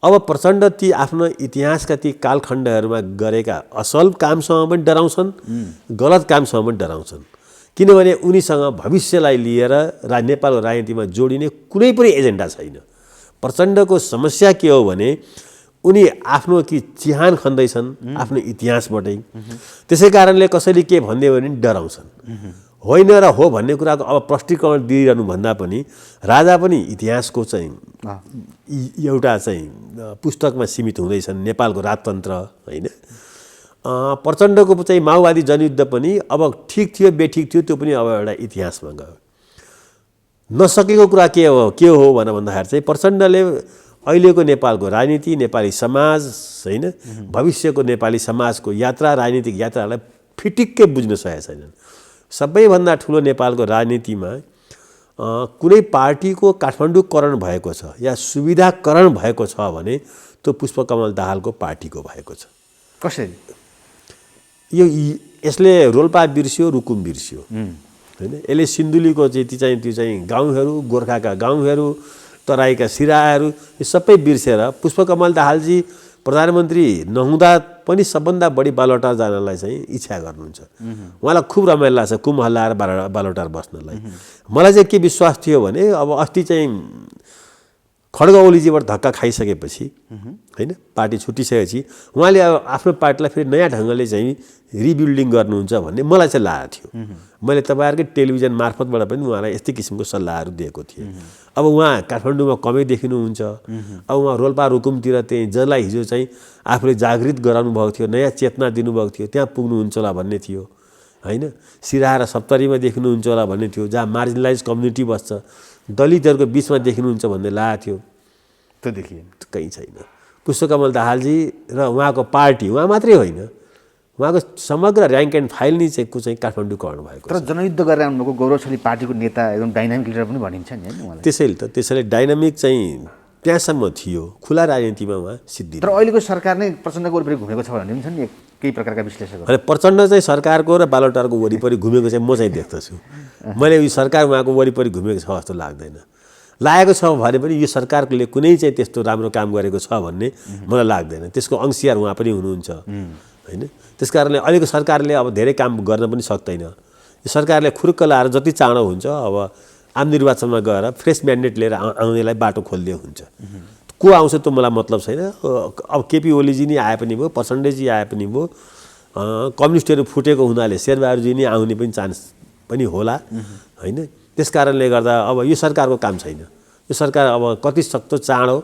अब प्रचण्ड ती आफ्नो इतिहासका ती कालखण्डहरूमा गरेका असल कामसँग पनि डराउँछन्, गलत कामसँग पनि डराउँछन्, किनभने उनीसँग भविष्यलाई लिएर नेपालको राजनीतिमा जोडिने कुनै पनि एजेन्डा छैन। प्रचण्डको समस्या के हो भने उनी आफ्नो कि चिहान खन्दैछन् आफ्नो इतिहासबाटै, त्यसै कारणले कसैले के भनिदियो भने डराउँछन्। होइन र हो भन्ने कुराको अब प्रष्टीकरण दिइरहनु भन्दा पनि राजा पनि इतिहासको चाहिँ एउटा चाहिँ पुस्तकमा सीमित हुँदैछन्, नेपालको राजतन्त्र होइन। प्रचण्डको चाहिँ माओवादी जनयुद्ध पनि अब ठिक थियो बेठिक थियो, त्यो पनि अब एउटा इतिहासमा गयो। नसकेको कुरा के हो भन्दाखेरि चाहिँ प्रचण्डले अहिलेको नेपालको राजनीति, नेपाली समाज होइन, भविष्यको नेपाली समाजको यात्रा, राजनीतिक यात्रालाई फिटिक्कै बुझ्न सकेका छैनन्। सबैभन्दा ठुलो नेपालको राजनीतिमा कुनै पार्टीको काठमाडौँकरण भएको छ या सुविधाकरण भएको छ भने त्यो पुष्पकमल दाहालको पार्टीको भएको छ। कसरी? यसले रोल्पा बिर्सियो, रुकुम बिर्सियो होइन। यसले सिन्धुलीको चाहिँ त्यो चाहिँ गाउँहरू, गोर्खाका गाउँहरू, तराईका सिराहरू यो सबै बिर्सेर पुष्पकमल दाहालजी प्रधानमन्त्री नहुँदा पनि सबभन्दा बढी बालुवाटार जानलाई चाहिँ इच्छा गर्नुहुन्छ। उहाँलाई खुब रमाइलो लाग्छ कुम हल्लाएर बालुवाटार बस्नलाई। मलाई चाहिँ के विश्वास थियो भने अब अस्ति चाहिँ खड्ग ओलीजीबाट धक्का खाइसकेपछि होइन पार्टी छुटिसकेपछि उहाँले अब आफ्नो पार्टीलाई फेरि नयाँ ढङ्गले चाहिँ रिबिल्डिङ गर्नुहुन्छ भन्ने मलाई चाहिँ लागेको थियो। मैले तपाईँहरूकै टेलिभिजन मार्फतबाट पनि उहाँलाई यस्तै किसिमको सल्लाहहरू दिएको थिएँ। अब उहाँ काठमाडौँमा कमै देखिनुहुन्छ, अब उहाँ रोल्पा रुकुमतिर त्यही जसलाई हिजो चाहिँ आफूले जागृत गराउनु भएको थियो, नयाँ चेतना दिनुभएको थियो, त्यहाँ पुग्नुहुन्छ होला भन्ने थियो होइन। सिराहा र सप्तरीमा देखिनुहुन्छ होला भन्ने थियो, जहाँ मार्जिनलाइज कम्युनिटी बस्छ, दलितहरूको बिचमा देखिनुहुन्छ भन्ने लागेको थियो। त्यो देखिएन, कहीँ छैन। पुष्पकमल दाहालजी र उहाँको पार्टी, उहाँ मात्रै होइन, उहाँको समग्र ऱ्याङ्क एन्ड फाइल नै चाहिँ काठमाडौँको आउनुभएको। तर जनयुद्ध गरेर आउनुभएको गौरवशाली पार्टीको नेता एकदम डाइनामिक लिडर पनि भनिन्छ नि होइन उहाँलाई। त्यसैले डाइनामिक चाहिँ त्यहाँसम्म थियो, खुला राजनीतिमा उहाँ सिद्धि। तर अहिलेको सरकार नै प्रचण्डको वरिपरि घुमेको छ भन्ने पनि छ नि केही प्रकारका विश्लेषकहरू। अनि प्रचण्ड चाहिँ सरकारको र बालुवाटारको वरिपरि घुमेको चाहिँ म चाहिँ देख्दछु। मैले यो सरकार उहाँको वरिपरि घुमेको छ जस्तो लाग्दैन। लागेको छ भने पनि यो सरकारले कुनै चाहिँ त्यस्तो राम्रो काम गरेको छ भन्ने मलाई लाग्दैन। त्यसको अंशियार उहाँ पनि हुनुहुन्छ होइन। त्यस कारणले अहिलेको सरकारले अब धेरै काम गर्न पनि सक्दैन। यो सरकारले खुरुक्क लाएर जति चाँडो हुन्छ अब आम निर्वाचनमा गएर फ्रेस म्यान्डेट लिएर आउनेलाई बाटो खोलिदियो हुन्छ। को आउँछ त्यो मलाई मतलब छैन। अब केपी ओलीजी नै आए पनि भयो, प्रचण्डजी आए पनि भयो, कम्युनिस्टहरू फुटेको हुनाले शेरबहादुरजी नै आउने पनि चान्स पनि होला होइन। त्यस कारणले गर्दा अब यो सरकारको काम छैन। यो सरकार अब कति सक्दो चाँडो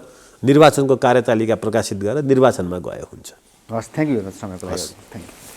निर्वाचनको कार्यतालिका प्रकाशित गरेर निर्वाचनमा गयो हुन्छ। हस्, थ्याङ्क यू समयको लागि। Thank you.